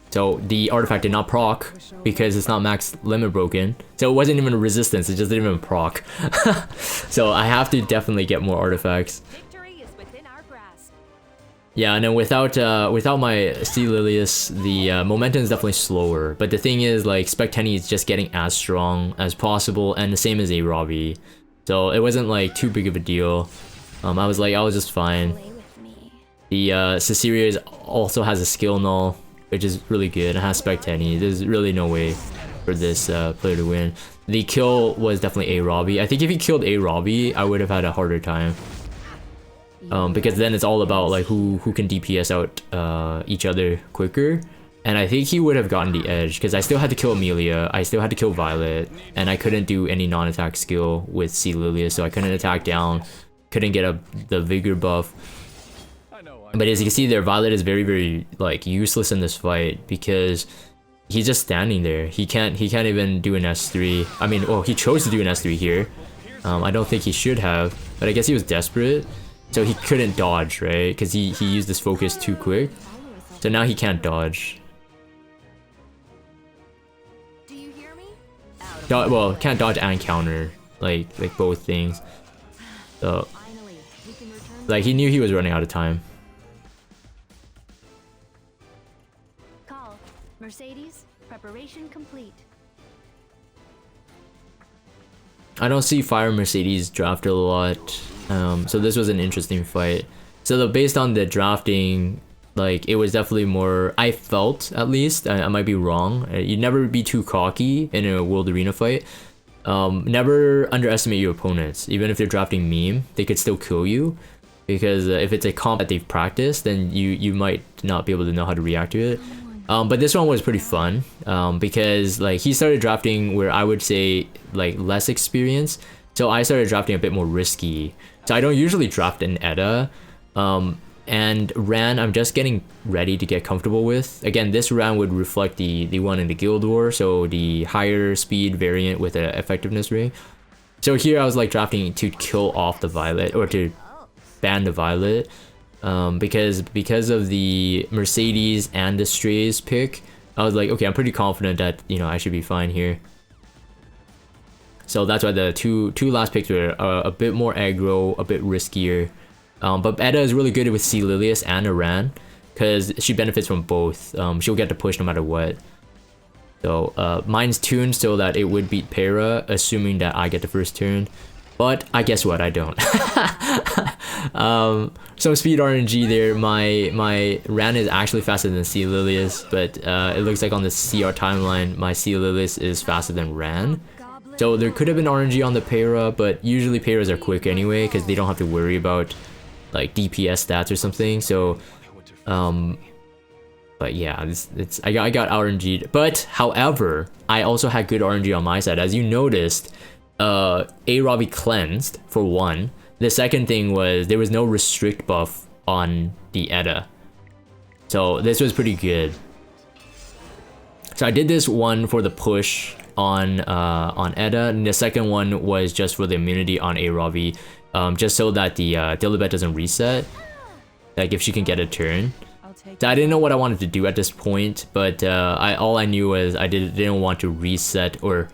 So the artifact did not proc because it's not max limit broken. So it wasn't even a resistance, it just didn't even proc. So I have to definitely get more artifacts. Victory is within our grasp. Yeah, and then without my C. Lilius, the momentum is definitely slower. But the thing is, like, Spectani is just getting as strong as possible, and the same as A Robbie. So it wasn't like too big of a deal. I was just fine. Play with me. The Cecilia also has a skill null, which is really good, and has Spectani. There's really no way for this player to win. The kill was definitely A Robbie. I think if he killed A Robbie, I would have had a harder time. Because then it's all about like who can DPS out each other quicker. And I think he would have gotten the edge, because I still had to kill Amelia, I still had to kill Violet, and I couldn't do any non-attack skill with C. Lilius, so I couldn't attack down, couldn't get the vigor buff. But as you can see there, Violet is very like useless in this fight, because he's just standing there. He can't even do an S3. I mean, oh, he chose to do an S3 here. I don't think he should have, but I guess he was desperate, so he couldn't dodge, right? Because he used this focus too quick, so now he can't dodge. Do you hear me? Well, can't dodge and counter, like both things. So Finally, we can return. like he knew he was running out of time. Call. Mercedes, preparation complete. I don't see Fire Mercedes drafted a lot, so this was an interesting fight. So based on the drafting, like it was definitely more, I felt at least, I might be wrong, you'd never be too cocky in a World Arena fight. Never underestimate your opponents. Even if they're drafting meme, they could still kill you, because if it's a comp that they've practiced, then you might not be able to know how to react to it. But this one was pretty fun, because like he started drafting where I would say like less experience, so I started drafting a bit more risky. So I don't usually draft an Edda, and Ran I'm just getting ready to get comfortable with. Again, this Ran would reflect the one in the Guild War, so the higher speed variant with an effectiveness ring. So here I was like drafting to kill off the Violet, or to ban the Violet. Because of the Mercedes and the Strays pick, I was like, okay, I'm pretty confident that, you know, I should be fine here. So that's why the two last picks were a bit more aggro, a bit riskier. But Edda is really good with Sea Lilius and Iran, because she benefits from both. She'll get to push no matter what. So mine's tuned so that it would beat Para, assuming that I get the first turn. But I guess what, I don't. Some speed RNG there. My Ran is actually faster than Sea Lilius, but it looks like on the CR timeline, my Sea Lilius is faster than Ran. So there could have been RNG on the Para, but usually Paras are quick anyway, because they don't have to worry about like DPS stats or something. So but yeah, I got RNG'd. But however, I also had good RNG on my side. As you noticed, A Robbie cleansed for one. The second thing was there was no restrict buff on the Edda. So this was pretty good. So I did this one for the push on Edda, and the second one was just for the immunity on A Robbie, just so that the Dilibet doesn't reset, like if she can get a turn. So I didn't know what I wanted to do at this point, but all I knew was I didn't want to reset or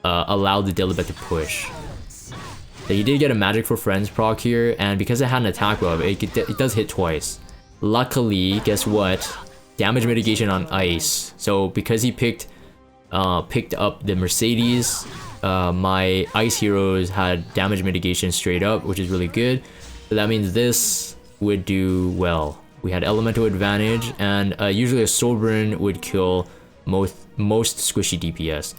allow the Dilibet to push. So he did get a Magic for Friends proc here, and because it had an attack buff, it does hit twice. Luckily, guess what? Damage mitigation on ice. So because he picked up the Mercedes, my ice heroes had damage mitigation straight up, which is really good. So that means this would do well. We had elemental advantage, and usually a Soulburn would kill most squishy DPS.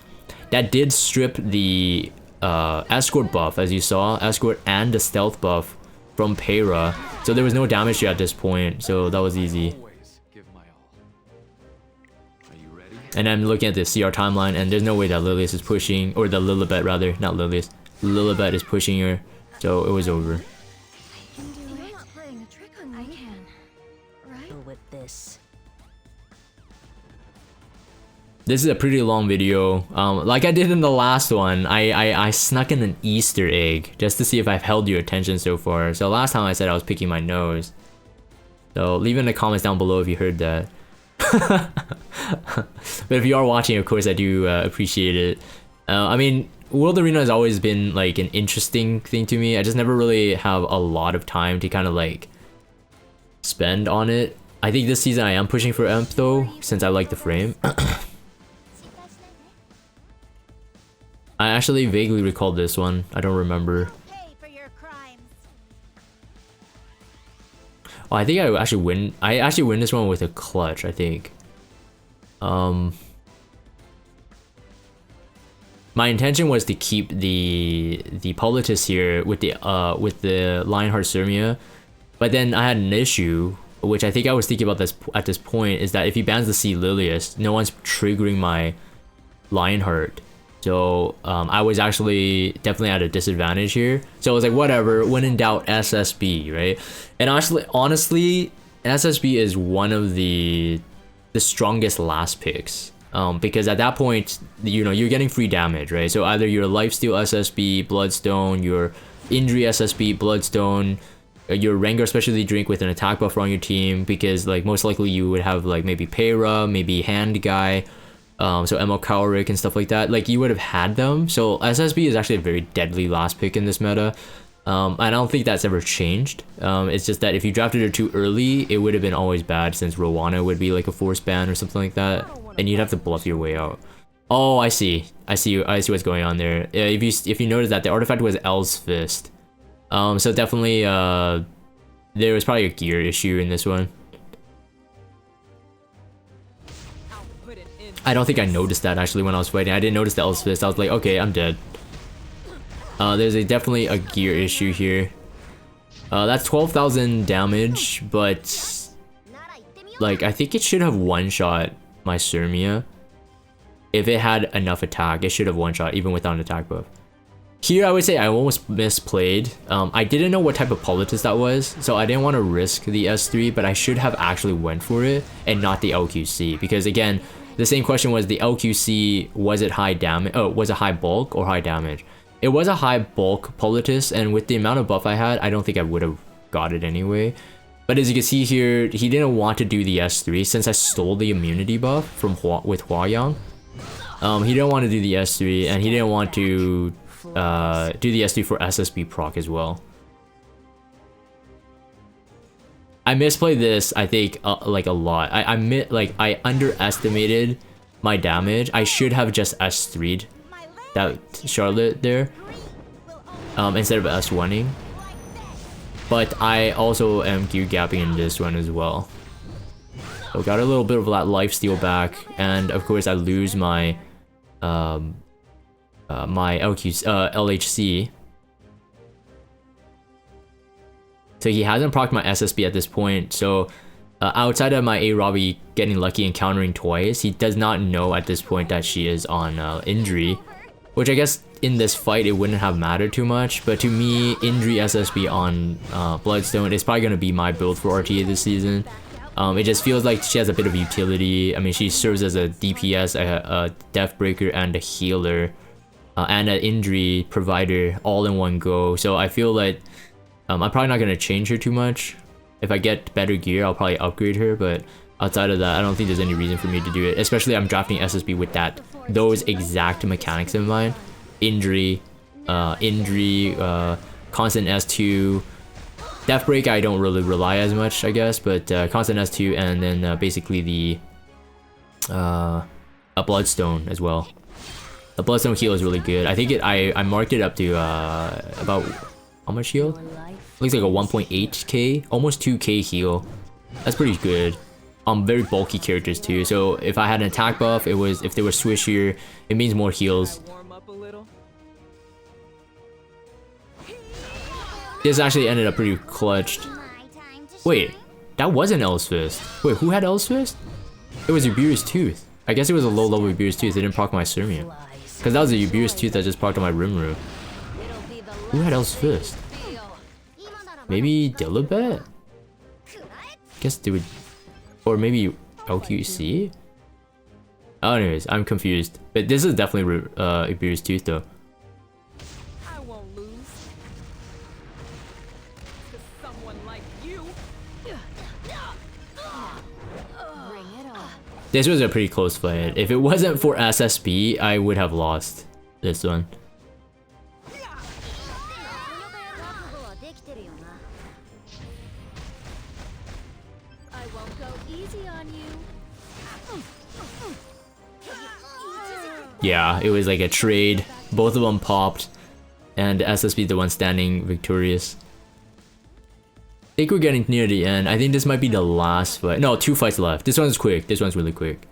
That did strip the escort buff, as you saw, escort and the stealth buff from Para, so there was no damage to at this point, so that was easy. And I'm looking at the CR timeline, and there's no way that Lilius is pushing, or the Lilibet rather, not Lilius. Lilibet is pushing her, so it was over. With this. This is a pretty long video. Like I did in the last one, I snuck in an Easter egg just to see if I've held your attention so far. So last time I said I was picking my nose. So leave in the comments down below if you heard that. But if you are watching, of course, I do appreciate it. I mean, World Arena has always been like an interesting thing to me. I just never really have a lot of time to kind of like spend on it. I think this season I am pushing for Emp though, since I like the frame. I actually vaguely recall this one. I don't remember. Oh, I think I actually win. I actually win this one with a clutch, I think. My intention was to keep the Politis here with the Lionheart Sirmia, but then I had an issue, which I think I was thinking about this at this point, is that if he bans the Sea Lilius, no one's triggering my Lionheart. So I was actually definitely at a disadvantage here. So I was like, whatever, when in doubt, SSB, right? And honestly, SSB is one of the strongest last picks. Because at that point, you know, you're getting free damage, right? So either your Lifesteal SSB, Bloodstone, your Injury SSB, Bloodstone, your Rengar Specialty Drink with an attack buffer on your team, because like most likely you would have like maybe Para, maybe Hand Guy, so ML Cowrick and stuff like that. Like you would have had them. So SSB is actually a very deadly last pick in this meta. And I don't think that's ever changed. It's just that if you drafted her too early, it would have been always bad, since Rowana would be like a force ban or something like that, and you'd have to bluff your way out. Oh, I see what's going on there. If you notice that the artifact was L's Fist, so definitely there was probably a gear issue in this one. I don't think I noticed that actually when I was fighting. I didn't notice the L's Fist. I was like, okay, I'm dead. There's definitely a gear issue here. That's 12,000 damage, but like I think it should have one-shot my Sirmia. If it had enough attack, it should have one-shot even without an attack buff. Here I would say I almost misplayed. I didn't know what type of Politis that was, so I didn't want to risk the S3, but I should have actually went for it and not the LQC, because again, the same question was the LQC, was it high damage? Oh, was it high bulk or high damage? It was a high bulk Politis, and with the amount of buff I had, I don't think I would have got it anyway. But as you can see here, he didn't want to do the S3 since I stole the immunity buff from with Hua Yang. He didn't want to do the S3, and he didn't want to do the S3 for SSB proc as well. I misplayed this, I think, like a lot. I underestimated my damage. I should have just S3'd that Charlotte there, instead of S1ing. But I also am gear gapping in this one as well. So got a little bit of that lifesteal back, and of course I lose my my LHC. So he hasn't procced my SSB at this point, so outside of my A Robbie getting lucky and countering twice, he does not know at this point that she is on injury, which I guess in this fight it wouldn't have mattered too much, but to me, injury SSB on Bloodstone is probably going to be my build for RTA this season. It just feels like she has a bit of utility. I mean, she serves as a DPS, a death breaker, and a healer, and an injury provider all in one go, so I feel like I'm probably not going to change her too much. If I get better gear, I'll probably upgrade her, but outside of that, I don't think there's any reason for me to do it. Especially I'm drafting SSB with those exact mechanics in mind. Injury, constant S2, Death Break I don't really rely as much, I guess, but constant S2, and then basically the a Bloodstone as well. The Bloodstone heal is really good. I think I marked it up to about how much heal? Looks like a 1.8k, almost 2k heal. That's pretty good. Very bulky characters too. So if I had an attack buff, if they were swishier, it means more heals. This actually ended up pretty clutched. Wait, that wasn't El's Fist. Wait, who had El's Fist? It was Ubira's Tooth. I guess it was a low level Ubira's Tooth. It didn't proc my Sirmium. Because that was a Ubira's Tooth that just procced on my Rimuru. Who had El's Fist? Maybe Dilibet? Guess they would, or maybe LQC? Oh, anyways, I'm confused. But this is definitely Ubira's Tooth though. I won't lose. To someone like you. Bring it on. This was a pretty close fight. If it wasn't for SSB, I would have lost this one. I won't go easy on you. Yeah, it was like a trade. Both of them popped, and SSB the one standing victorious. I think we're getting near the end. I think this might be the last fight. No, 2 fights left. This one's quick. This one's really quick.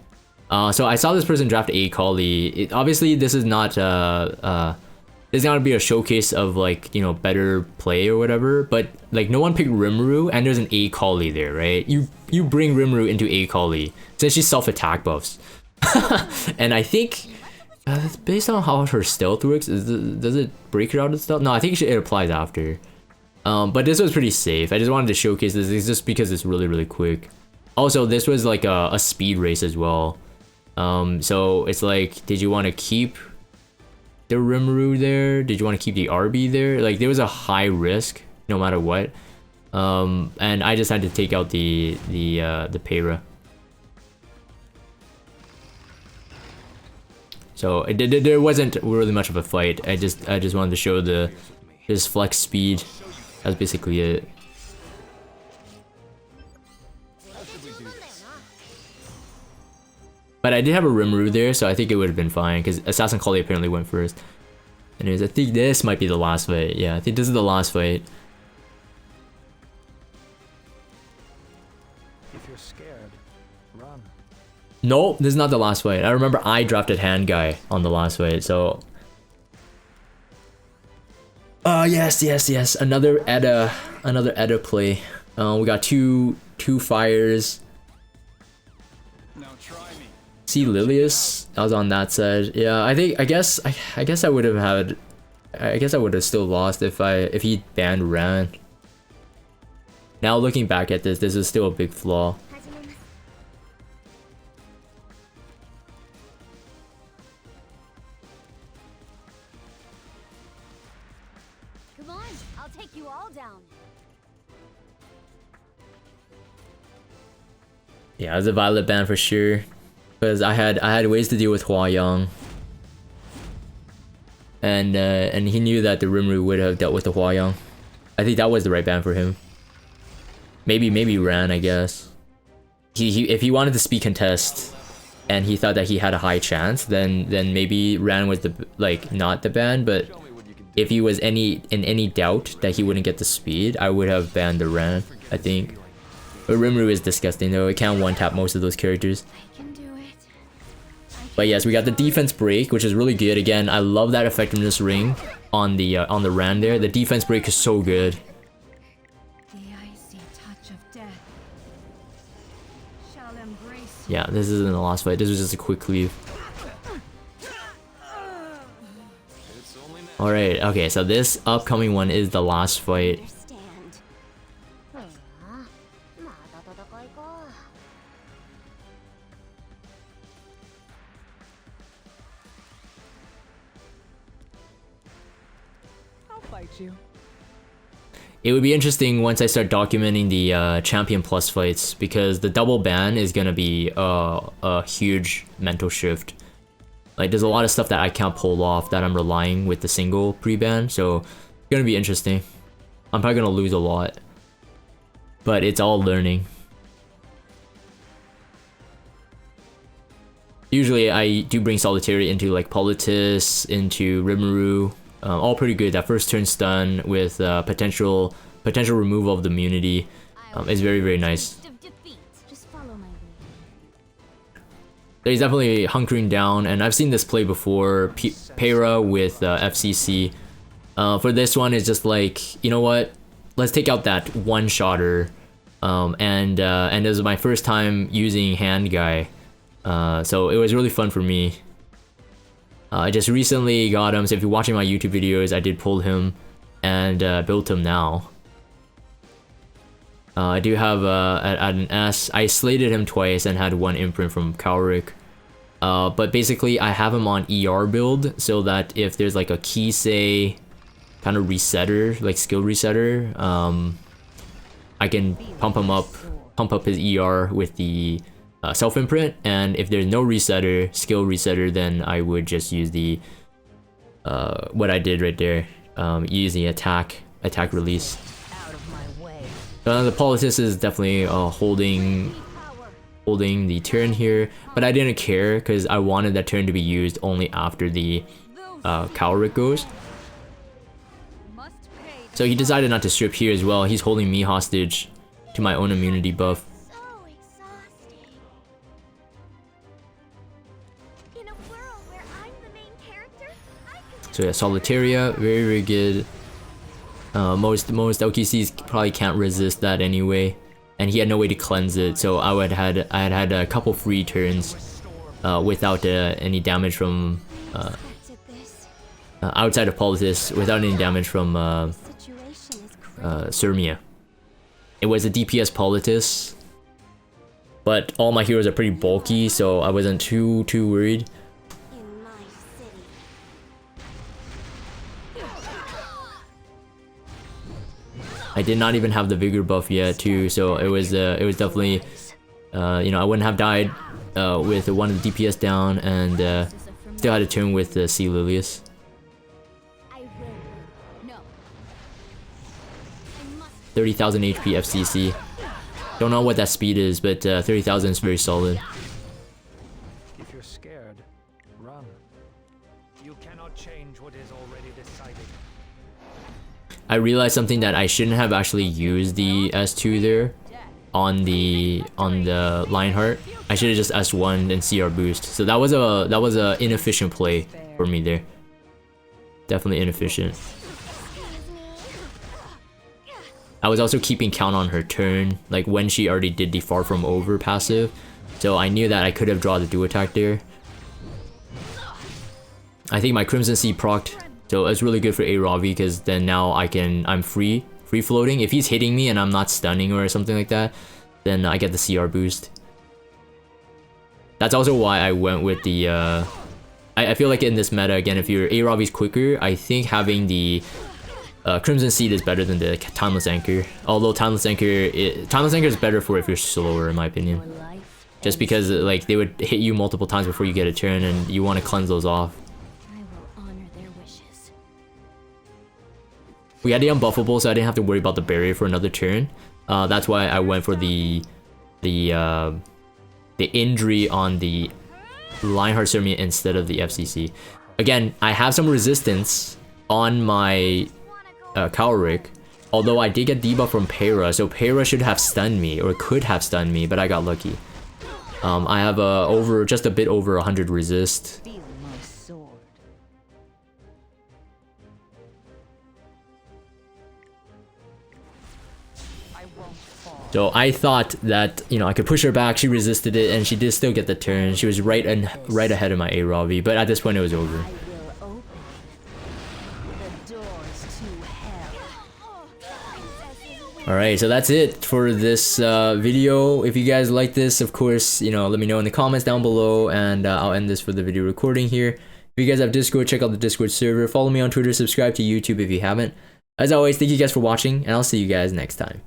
So I saw this person draft a Kali. Obviously, this is not this is gonna be a showcase of, like, you know, better play or whatever. But like, no one picked Rimuru, and there's an A Kali there, right? You bring Rimuru into A Kali since she's self attack buffs, and I think. Based on how her stealth works, does it break her out of stealth? No, I think it applies after. But this was pretty safe. I just wanted to showcase this just because it's really, really quick. Also, this was like a speed race as well. So it's like, did you want to keep the Rimuru there? Did you want to keep the RB there? Like, there was a high risk no matter what. And I just had to take out the Pera. So there wasn't really much of a fight. I just wanted to show his flex speed. That's basically it. But I did have a Rimuru there, so I think it would have been fine because Assassin Kali apparently went first. Anyways, I think this might be the last fight. Yeah, I think this is the last fight. If you're scared, run. No, this is not the last fight. I remember I drafted Hand Guy on the last fight, so. Yes. Another Edda play. We got two fires. Now try me. See Lilius, I was on that side. Yeah, I guess I would have had. I guess I would have still lost if he banned Ran. Now looking back at this is still a big flaw. Come on, I'll take you all down. Yeah, it was a Violet ban for sure, because I had ways to deal with Hua Yang. and he knew that the Rimuru would have dealt with the Hwayoung. I think that was the right ban for him. Maybe Ran, I guess. If he wanted to speed contest and he thought that he had a high chance, then maybe Ran was the not the ban. But if he was in any doubt that he wouldn't get the speed, I would have banned the Ran, I think. But Rimuru is disgusting though. It can't one tap most of those characters. I can do it. But yes, we got the defense break, which is really good. Again, I love that effectiveness ring on the Ran there. The defense break is so good. The icy touch of death shall embrace. Yeah, this isn't the last fight. This was just a quick cleave. Alright, okay, so this upcoming one is the last fight. Understand. I'll fight you. It would be interesting once I start documenting the Champion Plus fights, because the double ban is gonna be a huge mental shift. Like, there's a lot of stuff that I can't pull off that I'm relying with the single pre-ban, so it's gonna be interesting. I'm probably gonna lose a lot, but it's all learning. Usually I do bring Solitaire into like Politis, into Rimuru, all pretty good. That first turn stun with potential removal of the immunity is very nice. Just follow my lead. So he's definitely hunkering down, and I've seen this play before. Pera with FCC. For this one, it's just like, you know what? Let's take out that one-shotter. And it was my first time using Hand Guy. So it was really fun for me. I just recently got him, so if you're watching my YouTube videos, I did pull him and built him now. I do have at an S. I slated him twice and had one imprint from Kauric. But basically I have him on ER build so that if there's like a Kisei kind of resetter, like skill resetter, I can pump up his ER with the self imprint, and if there's no resetter, skill resetter, then I would just use the what I did right there, use the attack release. The Politis is definitely holding the turn here, but I didn't care because I wanted that turn to be used only after the Kauric goes. So he decided not to strip here as well. He's holding me hostage to my own immunity buff. So exhausting. In a world where I'm the main character, I can So yeah, Solitaria, very good. Most OKCs probably can't resist that anyway, and he had no way to cleanse it. So I had a couple free turns without any damage from expected this. outside of Politis, without any damage from Situation is crazy. Surmia. It was a DPS Politis, but all my heroes are pretty bulky, so I wasn't too worried. In my city. I did not even have the vigor buff yet too, so it was definitely you know, I wouldn't have died with one of the DPS down, and still had a turn with Sea Lilius. I will. No. I must 30,000 HP FCC. Don't know what that speed is, but 30,000 is very solid. If you're scared, run. You cannot change what is already decided. I realized something, that I shouldn't have actually used the S2 there on the Lionheart. I should have just S1 and CR boost. So that was a inefficient play for me there. Definitely inefficient. I was also keeping count on her turn, like when she already did the Far From Over passive. So I knew that I could have drawn the duo attack there. I think my Crimson Sea procced, so it's really good for A Ravi, because then now I'm free floating. If he's hitting me and I'm not stunning or something like that, then I get the CR boost. That's also why I went with the I feel like in this meta, again, if your A Ravi's quicker, I think having the Crimson Seed is better than the Timeless Anchor. Although Timeless Anchor is better for if you're slower, in my opinion. Just because like they would hit you multiple times before you get a turn, and you want to cleanse those off. I will honor their wishes. We had the unbuffable, so I didn't have to worry about the barrier for another turn. That's why I went for the injury on the Lionheart Sermian instead of the FCC. Again, I have some resistance on my Cowrick, although I did get debuff from Para, so Para should have stunned me, or could have stunned me, but I got lucky. I have just a bit over 100 resist. Feel my sword. I won't fall. So I thought that, you know, I could push her back, she resisted it, and she did still get the turn. She was right ahead of my A-Ravi, but at this point it was over. I will open the doors to hell. Alright, so that's it for this video. If you guys like this, of course, you know, let me know in the comments down below, and I'll end this for the video recording here. If you guys have Discord, check out the Discord server. Follow me on Twitter, subscribe to YouTube if you haven't. As always, thank you guys for watching, and I'll see you guys next time.